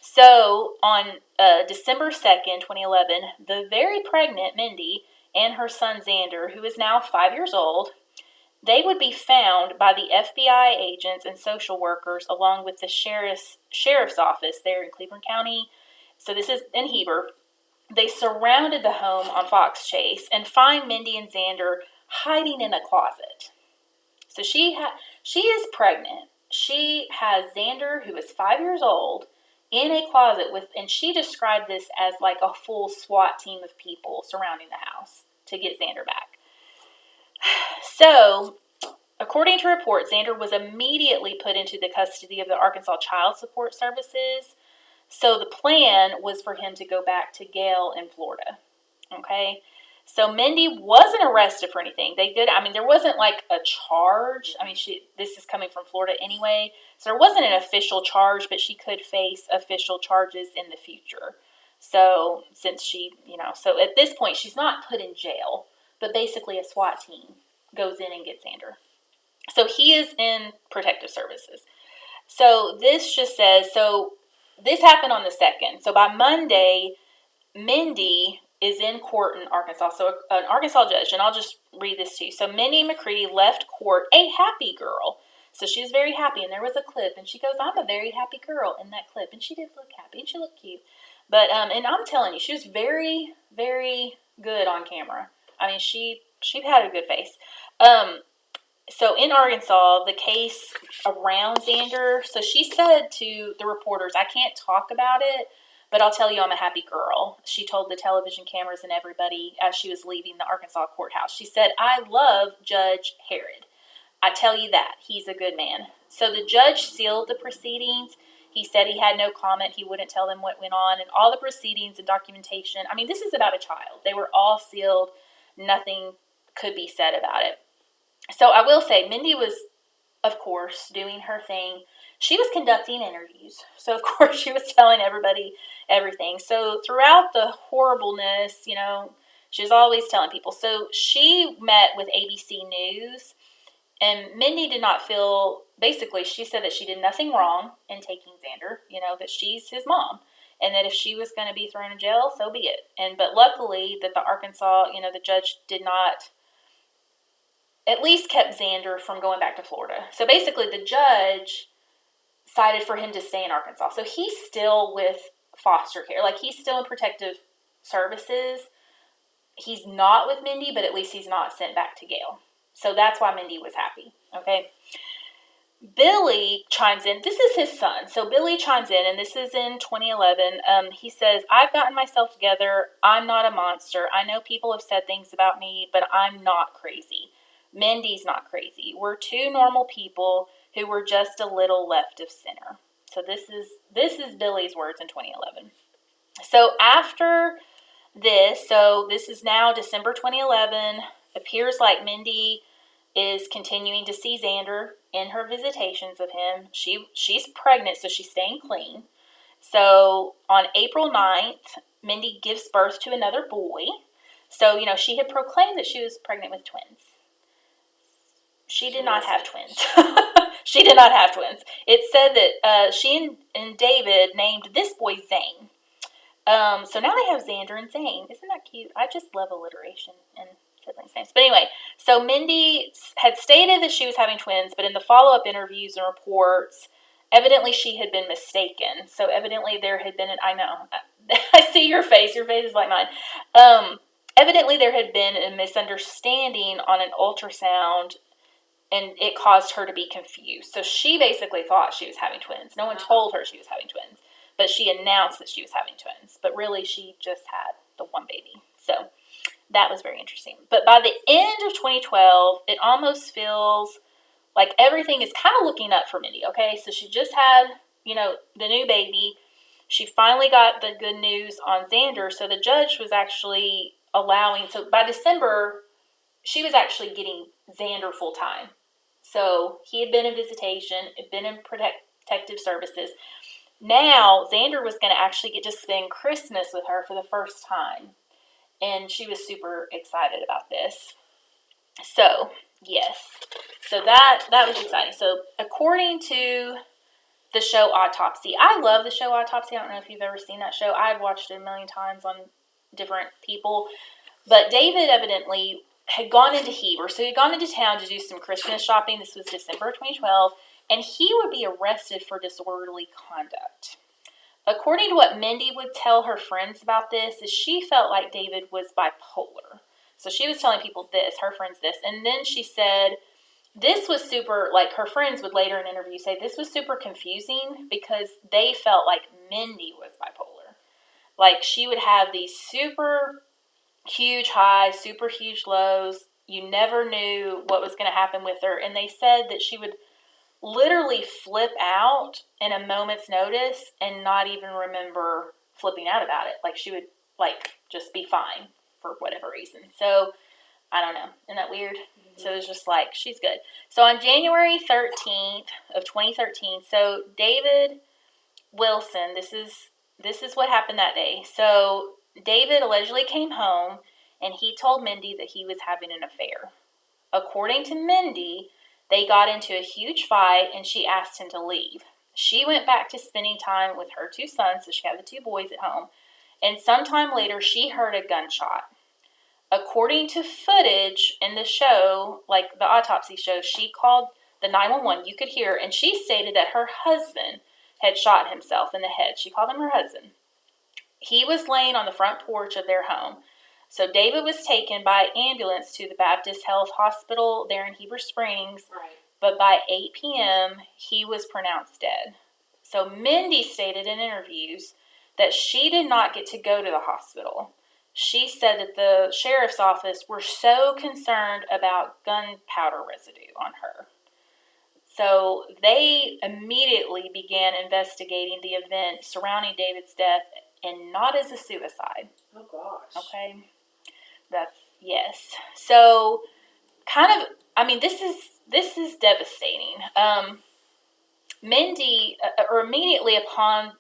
So on December 2nd, 2011, the very pregnant Mindy and her son Xander, who is now 5 years old, they would be found by the FBI agents and social workers along with the sheriff's office there in Cleveland County. So this is in Heber. They surrounded the home on Fox Chase and find Mindy and Xander hiding in a closet. So she is pregnant. She has Xander, who is 5 years old, in a closet and she described this as like a full SWAT team of people surrounding the house to get Xander back. So, according to reports, Xander was immediately put into the custody of the Arkansas Child Support Services. So the plan was for him to go back to Gale in Florida. Okay? So Mindy wasn't arrested for anything. There wasn't like a charge. This is coming from Florida anyway. So there wasn't an official charge, but she could face official charges in the future. So so at this point, she's not put in jail, but basically a SWAT team goes in and gets Xander. So he is in protective services. So this just says, this happened on the 2nd. So by Monday, Mindy is in court in Arkansas. So an Arkansas judge, and I'll just read this to you. So Mindy McCready left court a happy girl. So she was very happy, and there was a clip, and she goes, I'm a very happy girl in that clip. And she did look happy, and she looked cute. But, and I'm telling you, she was very, very good on camera. She had a good face. So in Arkansas, the case around Xander, so she said to the reporters, I can't talk about it, but I'll tell you I'm a happy girl. She told the television cameras and everybody as she was leaving the Arkansas courthouse. She said, I love Judge Herod. I tell you that. He's a good man. So the judge sealed the proceedings. He said he had no comment. He wouldn't tell them what went on. And all the proceedings and documentation, this is about a child. They were all sealed. Nothing could be said about it. So I will say, Mindy was, of course, doing her thing. She was conducting interviews. So, of course, she was telling everybody everything. So throughout the horribleness, she was always telling people. So she met with ABC News, and Mindy did not feel, basically, she said that she did nothing wrong in taking Xander, that she's his mom. And that if she was going to be thrown in jail, so be it. But luckily that the Arkansas, the judge did not, at least kept Xander from going back to Florida. So basically the judge decided for him to stay in Arkansas. So he's still with foster care. Like he's still in protective services. He's not with Mindy, but at least he's not sent back to Gale. So that's why Mindy was happy. Okay. Billy chimes in. This is his son. So Billy chimes in, and this is in 2011. He says, I've gotten myself together. I'm not a monster. I know people have said things about me, but I'm not crazy. Mindy's not crazy. We're two normal people who were just a little left of center. So this is Billy's words in 2011. So after this, so this is now December 2011. Appears like Mindy is continuing to see Xander in her visitations of him. She's pregnant, so she's staying clean. So on April 9th, Mindy gives birth to another boy. So, she had proclaimed that she was pregnant with twins. She did not have twins. She did not have twins. It said that she and David named this boy Zane. So now they have Xander and Zane. Isn't that cute? I just love alliteration and siblings' names. But anyway, so Mindy had stated that she was having twins, but in the follow-up interviews and reports, evidently she had been mistaken. So evidently there had been I know. I see your face. Your face is like mine. Evidently there had been a misunderstanding on an ultrasound, and it caused her to be confused. So she basically thought she was having twins. No one told her she was having twins, but she announced that she was having twins. But really, she just had the one baby. So that was very interesting. But by the end of 2012, it almost feels like everything is kind of looking up for Mindy, okay? So she just had, the new baby. She finally got the good news on Xander. So the judge was actually allowing, so by December, she was actually getting Xander full time. So he had been in visitation, had been in protective Protective Services. Now, Xander was going to actually get to spend Christmas with her for the first time. And she was super excited about this. So, yes. So that was exciting. So, according to the show Autopsy, I love the show Autopsy. I don't know if you've ever seen that show. I've watched it a million times on different people. But David evidently had gone into Heber. So, he had gone into town to do some Christmas shopping. This was December 2012. And he would be arrested for disorderly conduct. According to what Mindy would tell her friends about this, is she felt like David was bipolar. So she was telling people this, her friends this. And then she said this was super, like her friends would later in an interview say this was super confusing because they felt like Mindy was bipolar. Like she would have these super huge highs, super huge lows. You never knew what was going to happen with her. And they said that she would literally flip out in a moment's notice and not even remember flipping out about it. Like she would just be fine for whatever reason. So I don't know. Isn't that weird? Mm-hmm. So it was just like, she's good. So on January 13th of 2013, so David Wilson, this is what happened that day. So David allegedly came home and he told Mindy that he was having an affair. According to Mindy, they got into a huge fight and she asked him to leave. She went back to spending time with her two sons, so she had the two boys at home. And sometime later, she heard a gunshot. According to footage in the show, like the Autopsy show, she called the 911. You could hear, and she stated that her husband had shot himself in the head. She called him her husband. He was laying on the front porch of their home. So David was taken by ambulance to the Baptist Health Hospital there in Heber Springs. Right. But by 8 p.m., he was pronounced dead. So Mindy stated in interviews that she did not get to go to the hospital. She said that the sheriff's office were so concerned about gunpowder residue on her. So they immediately began investigating the event surrounding David's death and not as a suicide. Oh, gosh. Okay. Yes. So this is devastating. Mindy, or immediately upon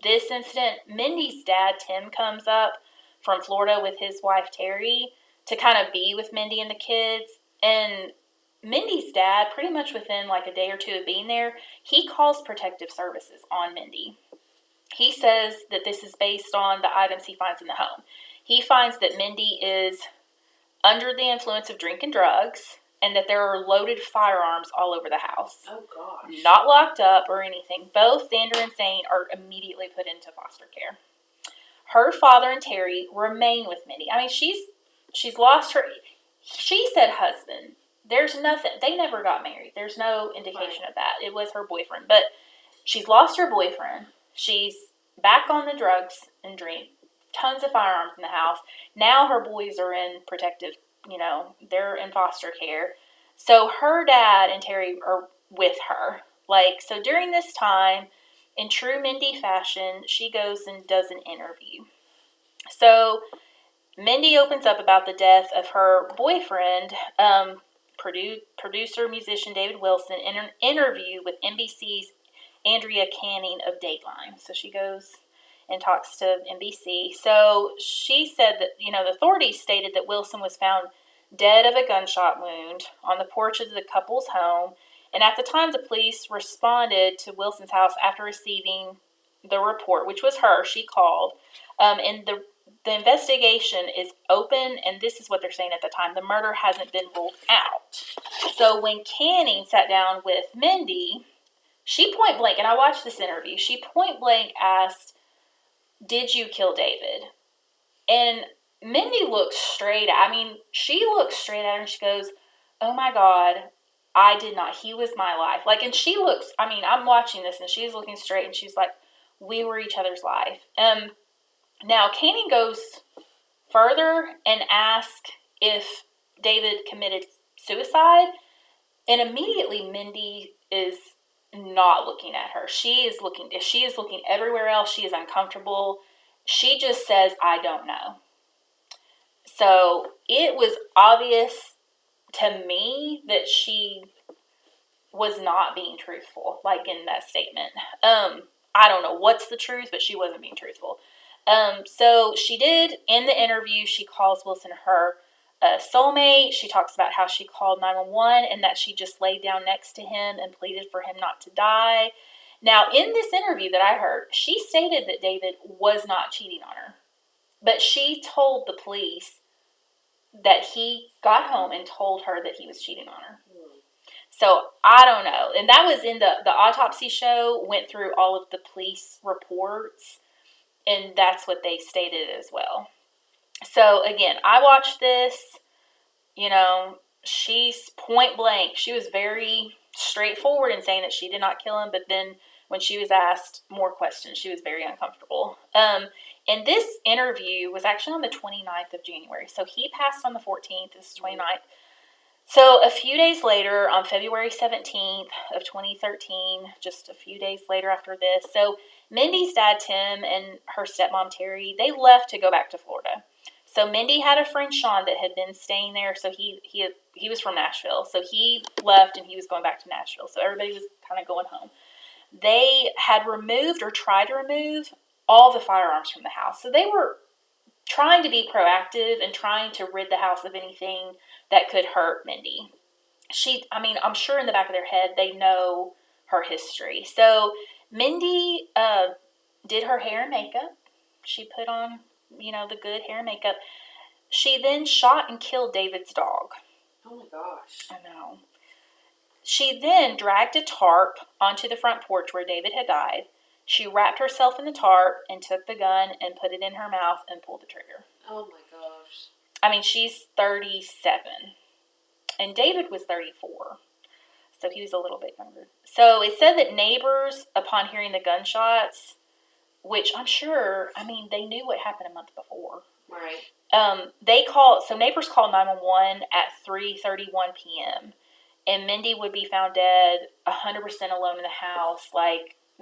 this incident, Mindy's dad, Tim, comes up from Florida with his wife, Terry, to kind of be with Mindy and the kids. And Mindy's dad, pretty much within like a day or two of being there, he calls Protective Services on Mindy. He says that this is based on the items he finds in the home. He finds that Mindy is under the influence of drink and drugs, and that there are loaded firearms all over the house. Oh, gosh. Not locked up or anything. Both Xander and Zane are immediately put into foster care. Her father and Terry remain with Mindy. I mean, she's lost her, she said husband. There's nothing, they never got married. There's no indication of that. It was her boyfriend. But she's lost her boyfriend. She's back on the drugs and drink. Tons of firearms in the house. Now her boys are in protective, they're in foster care. So her dad and Terry are with her. So during this time, in true Mindy fashion, she goes and does an interview. So Mindy opens up about the death of her boyfriend, producer, musician David Wilson, in an interview with NBC's Andrea Canning of Dateline. So she goes and talks to NBC. So she said that, the authorities stated that Wilson was found dead of a gunshot wound on the porch of the couple's home. And at the time, the police responded to Wilson's house after receiving the report, which was her. She called. And the investigation is open, and this is what they're saying at the time. The murder hasn't been ruled out. So when Canning sat down with Mindy, she point blank, and I watched this interview, she point blank asked, "Did you kill David?" And Mindy looks straight she looks straight at her and she goes, "Oh my God, I did not. He was my life." And she looks, I'm watching this and she's looking straight and she's like, "We were each other's life." Now Canning goes further and asks if David committed suicide. And immediately Mindy is not looking at her. She is looking everywhere else. She is uncomfortable. She just says, "I don't know." So it was obvious to me that she was not being truthful, like in that statement. I don't know what's the truth, but she wasn't being truthful. So she did, in the interview, she calls Wilson her soulmate. She talks about how she called 911 and that she just laid down next to him and pleaded for him not to die. Now, in this interview that I heard, she stated that David was not cheating on her, but she told the police that he got home and told her that he was cheating on her. So I don't know. And that was in the autopsy show, went through all of the police reports, and that's what they stated as well. So again, I watched this, she's point blank. She was very straightforward in saying that she did not kill him, but then when she was asked more questions, she was very uncomfortable. And this interview was actually on the 29th of January. So he passed on the 14th, this is 29th. So a few days later, on February 17th of 2013, just a few days later after this, so Mindy's dad, Tim, and her stepmom, Terry, they left to go back to Florida. So Mindy had a friend, Sean, that had been staying there. So he was from Nashville. So he left and he was going back to Nashville. So everybody was kind of going home. They had removed or tried to remove all the firearms from the house. So they were trying to be proactive and trying to rid the house of anything that could hurt Mindy. I'm sure in the back of their head, they know her history. So Mindy did her hair and makeup. She put on, the good hair and makeup. She then shot and killed David's dog. Oh my gosh. I know. She then dragged a tarp onto the front porch where David had died. She wrapped herself in the tarp and took the gun and put it in her mouth and pulled the trigger. Oh my gosh. She's 37. And David was 34. So he was a little bit younger. So it said that neighbors, upon hearing the gunshots, which I'm sure, they knew what happened a month before. Right. Neighbors called 911 at 3:31 p.m. And Mindy would be found dead, 100% alone in the house,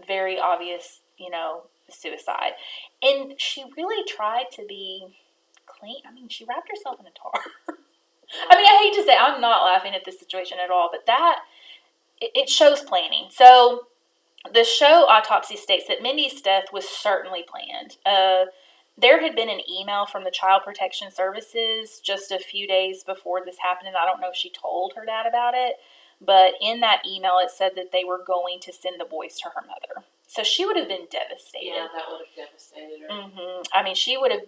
very obvious, suicide. And she really tried to be clean. She wrapped herself in a tarp. I hate to say, I'm not laughing at this situation at all, but it shows planning. So the show Autopsy states that Mindy's death was certainly planned. There had been an email from the Child Protection Services just a few days before this happened, and I don't know if she told her dad about it, but in that email it said that they were going to send the boys to her mother. So she would have been devastated. Yeah, that would have devastated her. Mm-hmm. She would have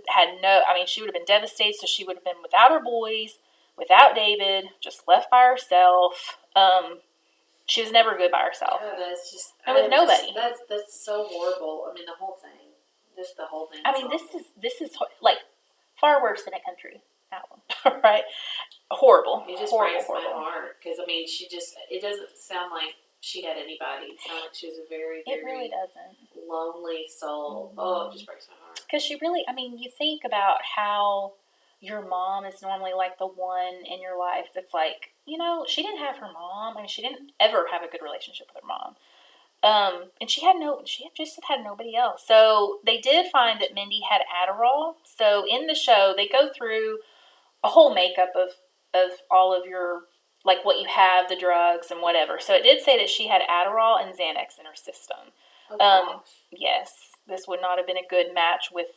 she would have been devastated, so she would have been without her boys, without David, just left by herself. She was never good by herself. Yeah, that's just... And with nobody. That's so horrible. The whole thing. Just the whole thing. This is far worse than a country album, right? Horrible. It just horrible, breaks horrible. my heart. Because, it doesn't sound like she had anybody. It sounds like she was a very, very... It really doesn't. Lonely soul. Mm-hmm. Oh, it just breaks my heart. Because she really, you think about how your mom is normally the one in your life that's she didn't have her mom. She didn't ever have a good relationship with her mom. And she just had nobody else. So they did find that Mindy had Adderall. So in the show, they go through a whole makeup of all of your, what you have, the drugs and whatever. So it did say that she had Adderall and Xanax in her system. Oh, yes, this would not have been a good match with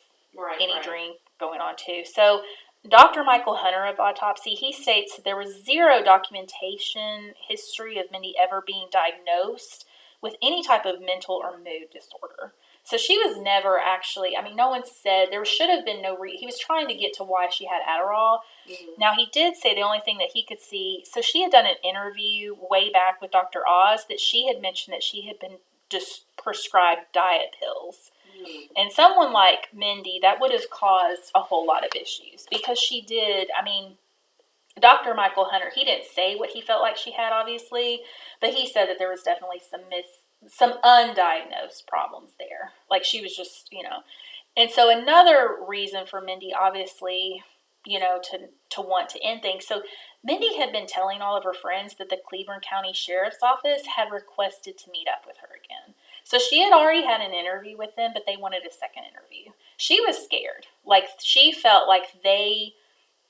any right. drink going on too. So Dr. Michael Hunter of Autopsy, he states that there was zero documentation history of Mindy ever being diagnosed with any type of mental or mood disorder. So she was never actually, no one said, there should have been he was trying to get to why she had Adderall. Mm-hmm. Now he did say the only thing that he could see, so she had done an interview way back with Dr. Oz that she had mentioned that she had been just prescribed diet pills. Mm-hmm. And someone like Mindy, that would have caused a whole lot of issues because she did, Dr. Michael Hunter, he didn't say what he felt like she had, obviously, but he said that there was definitely some undiagnosed problems there. She was just, And so another reason for Mindy, obviously, to want to end things. So Mindy had been telling all of her friends that the Cleveland County Sheriff's Office had requested to meet up with her again. So she had already had an interview with them, but they wanted a second interview. She was scared. She felt like they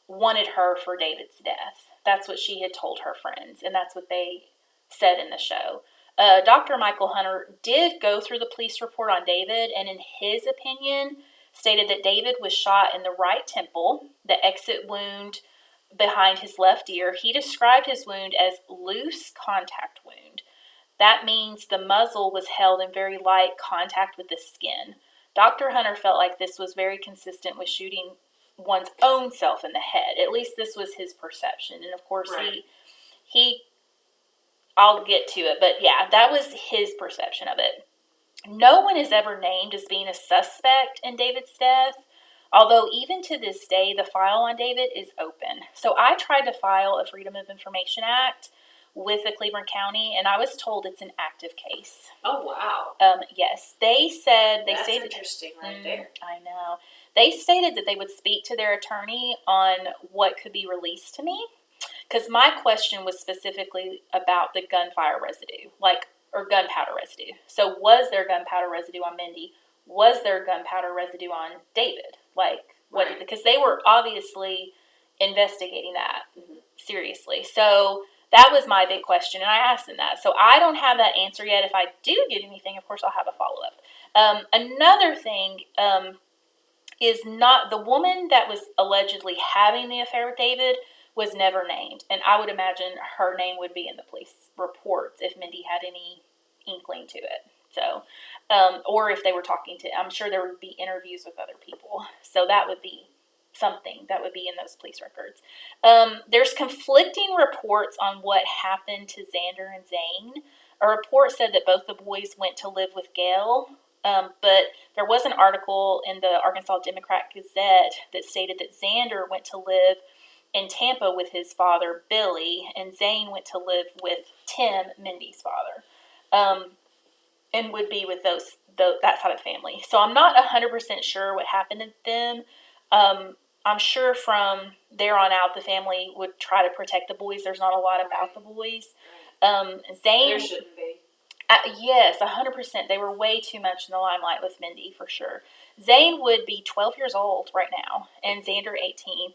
wanted her for David's death. That's what she had told her friends, and that's what they said in the show. Dr. Michael Hunter did go through the police report on David, and in his opinion, stated that David was shot in the right temple, the exit wound behind his left ear. He described his wound as loose contact wound. That means the muzzle was held in very light contact with the skin. Dr. Hunter felt like this was very consistent with shooting one's own self in the head. At least this was his perception. And of course, Right. he I'll get to it, but yeah, that was his perception of it. No one is ever named as being a suspect in David's death, although even to this day, the file on David is open. So I tried to file a Freedom of Information Act with the Cleveland County, and I was told it's an active case. Oh, wow. Yes, they said That's stated, interesting right there. I know. They stated that they would speak to their attorney on what could be released to me, because my question was specifically about the gunfire residue, or gunpowder residue. So was there gunpowder residue on Mindy? Was there gunpowder residue on David? Right. Because they were obviously investigating that seriously. So that was my big question, and I asked them that. So I don't have that answer yet. If I do get anything, of course, I'll have a follow-up. Another thing is not the woman that was allegedly having the affair with David was never named, and I would imagine her name would be in the police reports if Mindy had any inkling to it. So, or if they were talking to, I'm sure there would be interviews with other people. So that would be something that would be in those police records. There's conflicting reports on what happened to Xander and Zane. A report said that both the boys went to live with Gail, but there was an article in the Arkansas Democrat Gazette that stated that Xander went to live in Tampa with his father, Billy, and Zane went to live with Tim, Mindy's father, and would be with that side of the family. So I'm not 100% sure what happened to them. I'm sure from there on out, the family would try to protect the boys. There's not a lot about the boys. Zane, There shouldn't be. Yes, 100%. They were way too much in the limelight with Mindy, for sure. Zane would be 12 years old right now, and Xander 18.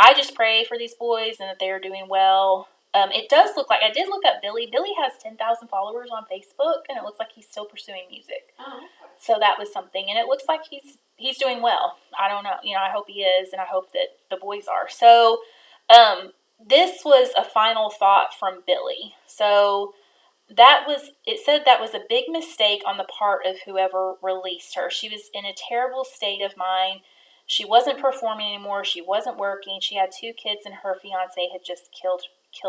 I just pray for these boys and that they are doing well. It does look like, I did look up Billy. Billy has 10,000 followers on Facebook, and it looks like he's still pursuing music. Oh, okay. So that was something, and it looks like he's doing well. I don't know, I hope he is, and I hope that the boys are. So, this was a final thought from Billy. So, it said that was a big mistake on the part of whoever released her. She was in a terrible state of mind. She wasn't performing anymore. She wasn't working. She had 2 kids, and her fiance had just killed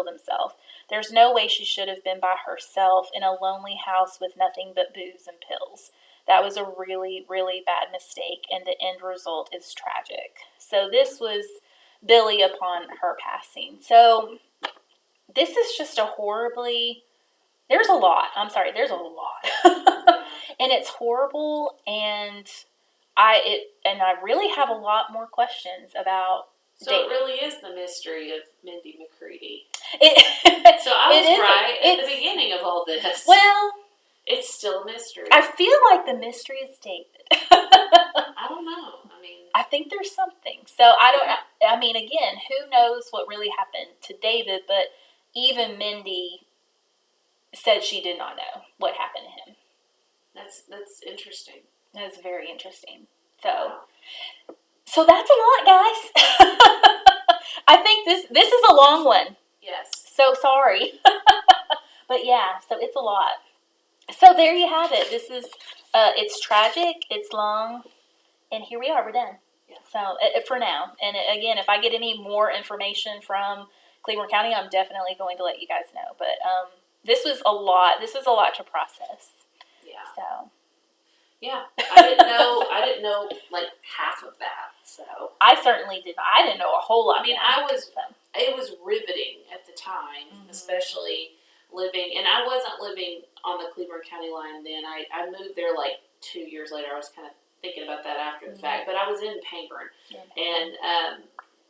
himself. There's no way she should have been by herself in a lonely house with nothing but booze and pills. That was a really, really bad mistake, and the end result is tragic. So this was Billy upon her passing. So this is just there's a lot. There's a lot. And it's horrible, and I really have a lot more questions about So David. it really is the mystery of Mindy McCready. So I was right at the beginning of all this. Well, it's still a mystery. I feel like the mystery is David. I don't know. I think there's something. So again, who knows what really happened to David, but even Mindy said she did not know what happened to him. That's interesting. That's very interesting. So that's a lot, guys. I think this is a long one. Yes. So sorry. But yeah, so it's a lot. So there you have it. This is, it's tragic, it's long, and here we are, we're done. Yeah. So, for now. And again, if I get any more information from Cleveland County, I'm definitely going to let you guys know. But this was a lot. This was a lot to process. Yeah. So. Yeah, I didn't know like half of that. So I certainly did not. I didn't know a whole lot. It was riveting at the time, especially living, and I wasn't living on the Cleveland County line then. I moved there like 2 years later. I was kind of thinking about that after the fact, but I was in Payburn, and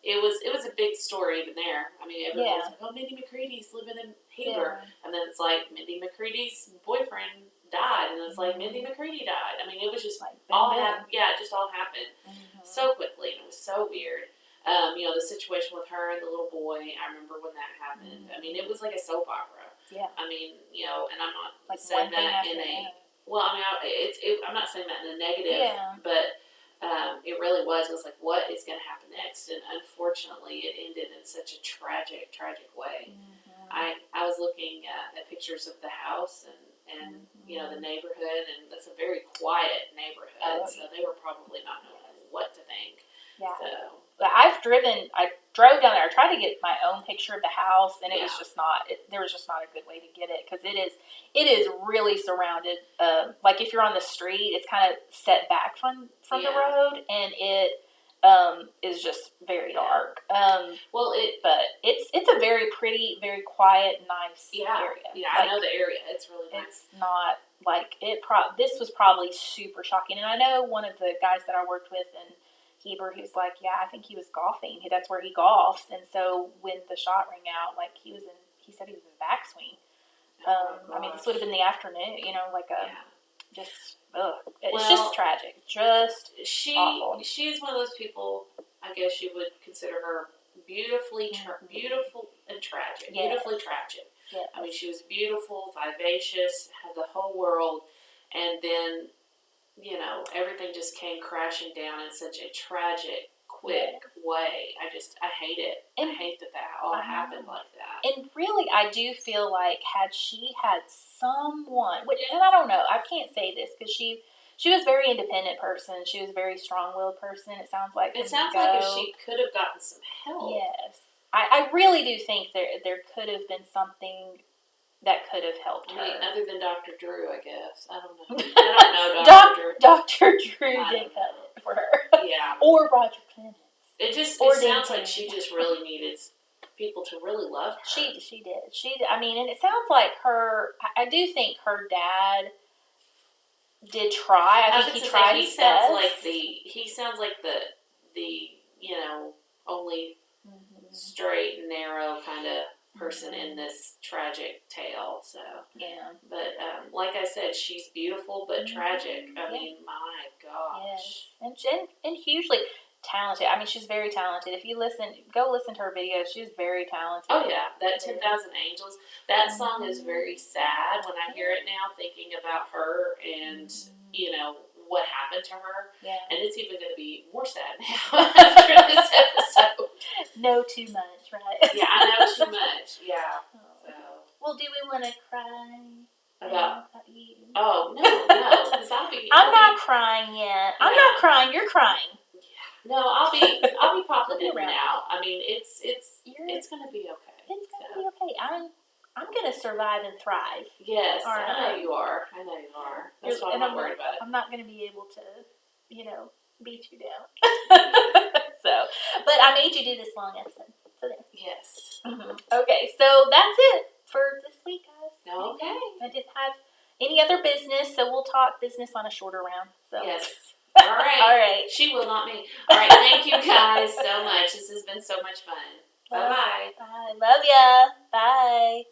it was a big story even there. I mean, everyone was like, "Oh, Mindy McCready's living in Heber," and then it's like Mindy McCready's boyfriend died, and it's like Mindy McCready died. I mean, it was just like it just all happened so quickly, and it was so weird. The situation with her and the little boy. I remember when that happened. I mean, it was like a soap opera. Yeah. I mean, you know, and I'm not Like saying one thing that after in a, another. well, I mean, I'm not saying that in a negative, Yeah. but it really was like, what is going to happen next? And unfortunately, it ended in such a tragic way. I was looking at pictures of the house and you know, the neighborhood, and it's a very quiet neighborhood, so they were probably not knowing what to think. Yeah. So. But I drove down there. I tried to get my own picture of the house, and it was just not. There was just not a good way to get it because it is really surrounded. Like if you're on the street, it's kind of set back from the road, and it is just very dark. But it's a very pretty, very quiet, nice area. Yeah, like, I know the area. It's really nice. It's not like it. This was probably super shocking, and I know one of the guys that I worked with and. Heber, he was like, yeah, I think he was golfing. That's where he golfs. And so when the shot rang out, like he said he was in backswing. I mean, this would have been the afternoon, you know, like it's just tragic. Just awful. She's one of those people, I guess you would consider her beautiful and tragic. Yes. Beautifully tragic. Yes. I mean, she was beautiful, vivacious, had the whole world, and then, you know, everything just came crashing down in such a tragic, quick way. I hate it. I hate that all happened like that. And really, I do feel like had she had someone, and I don't know, I can't say this because she was a very independent person. She was a very strong-willed person. It sounds like if she could have gotten some help. Yes, I really do think there could have been something that could have helped her. I mean, other than Dr. Drew, I guess. I don't know. I don't know Dr. Drew. Dr. Drew didn't cut it for her. Yeah. Or Roger Clemens. It sounds like she just really needed people to really love her. She did. I mean, and it sounds like I do think her dad did try. I think he tried his best. He sounds like the you know, only straight and narrow kind of person in this tragic tale. So but like I said, she's beautiful but tragic. I mean, my gosh. Yes. And hugely talented. I mean, she's very talented. If you go listen to her videos. She's very talented. Oh yeah, that 10,000 Angels. That song is very sad when I hear it now, thinking about her and you know what happened to her. Yeah. And it's even going to be more sad now after this episode. Know too much, right? Yeah, I know too much. Yeah. So. Well, do we want to cry about you? Oh no, because I'm not crying yet. I'm not crying. You're crying. No, I'll be popping in and out. I mean, it's gonna be okay. It's gonna be okay. I'm gonna survive and thrive. Yes, I know you are. That's why I'm not worried about it. I'm not gonna be able to, you know, beat you down. But I made you do this long episode. So there. Yes. Okay, so that's it for this week, guys. Okay. I didn't have any other business, so we'll talk business on a shorter round. So. Yes. All right. All right. She will, not me. All right. Thank you guys so much. This has been so much fun. Bye-bye. Bye. Love ya. Bye.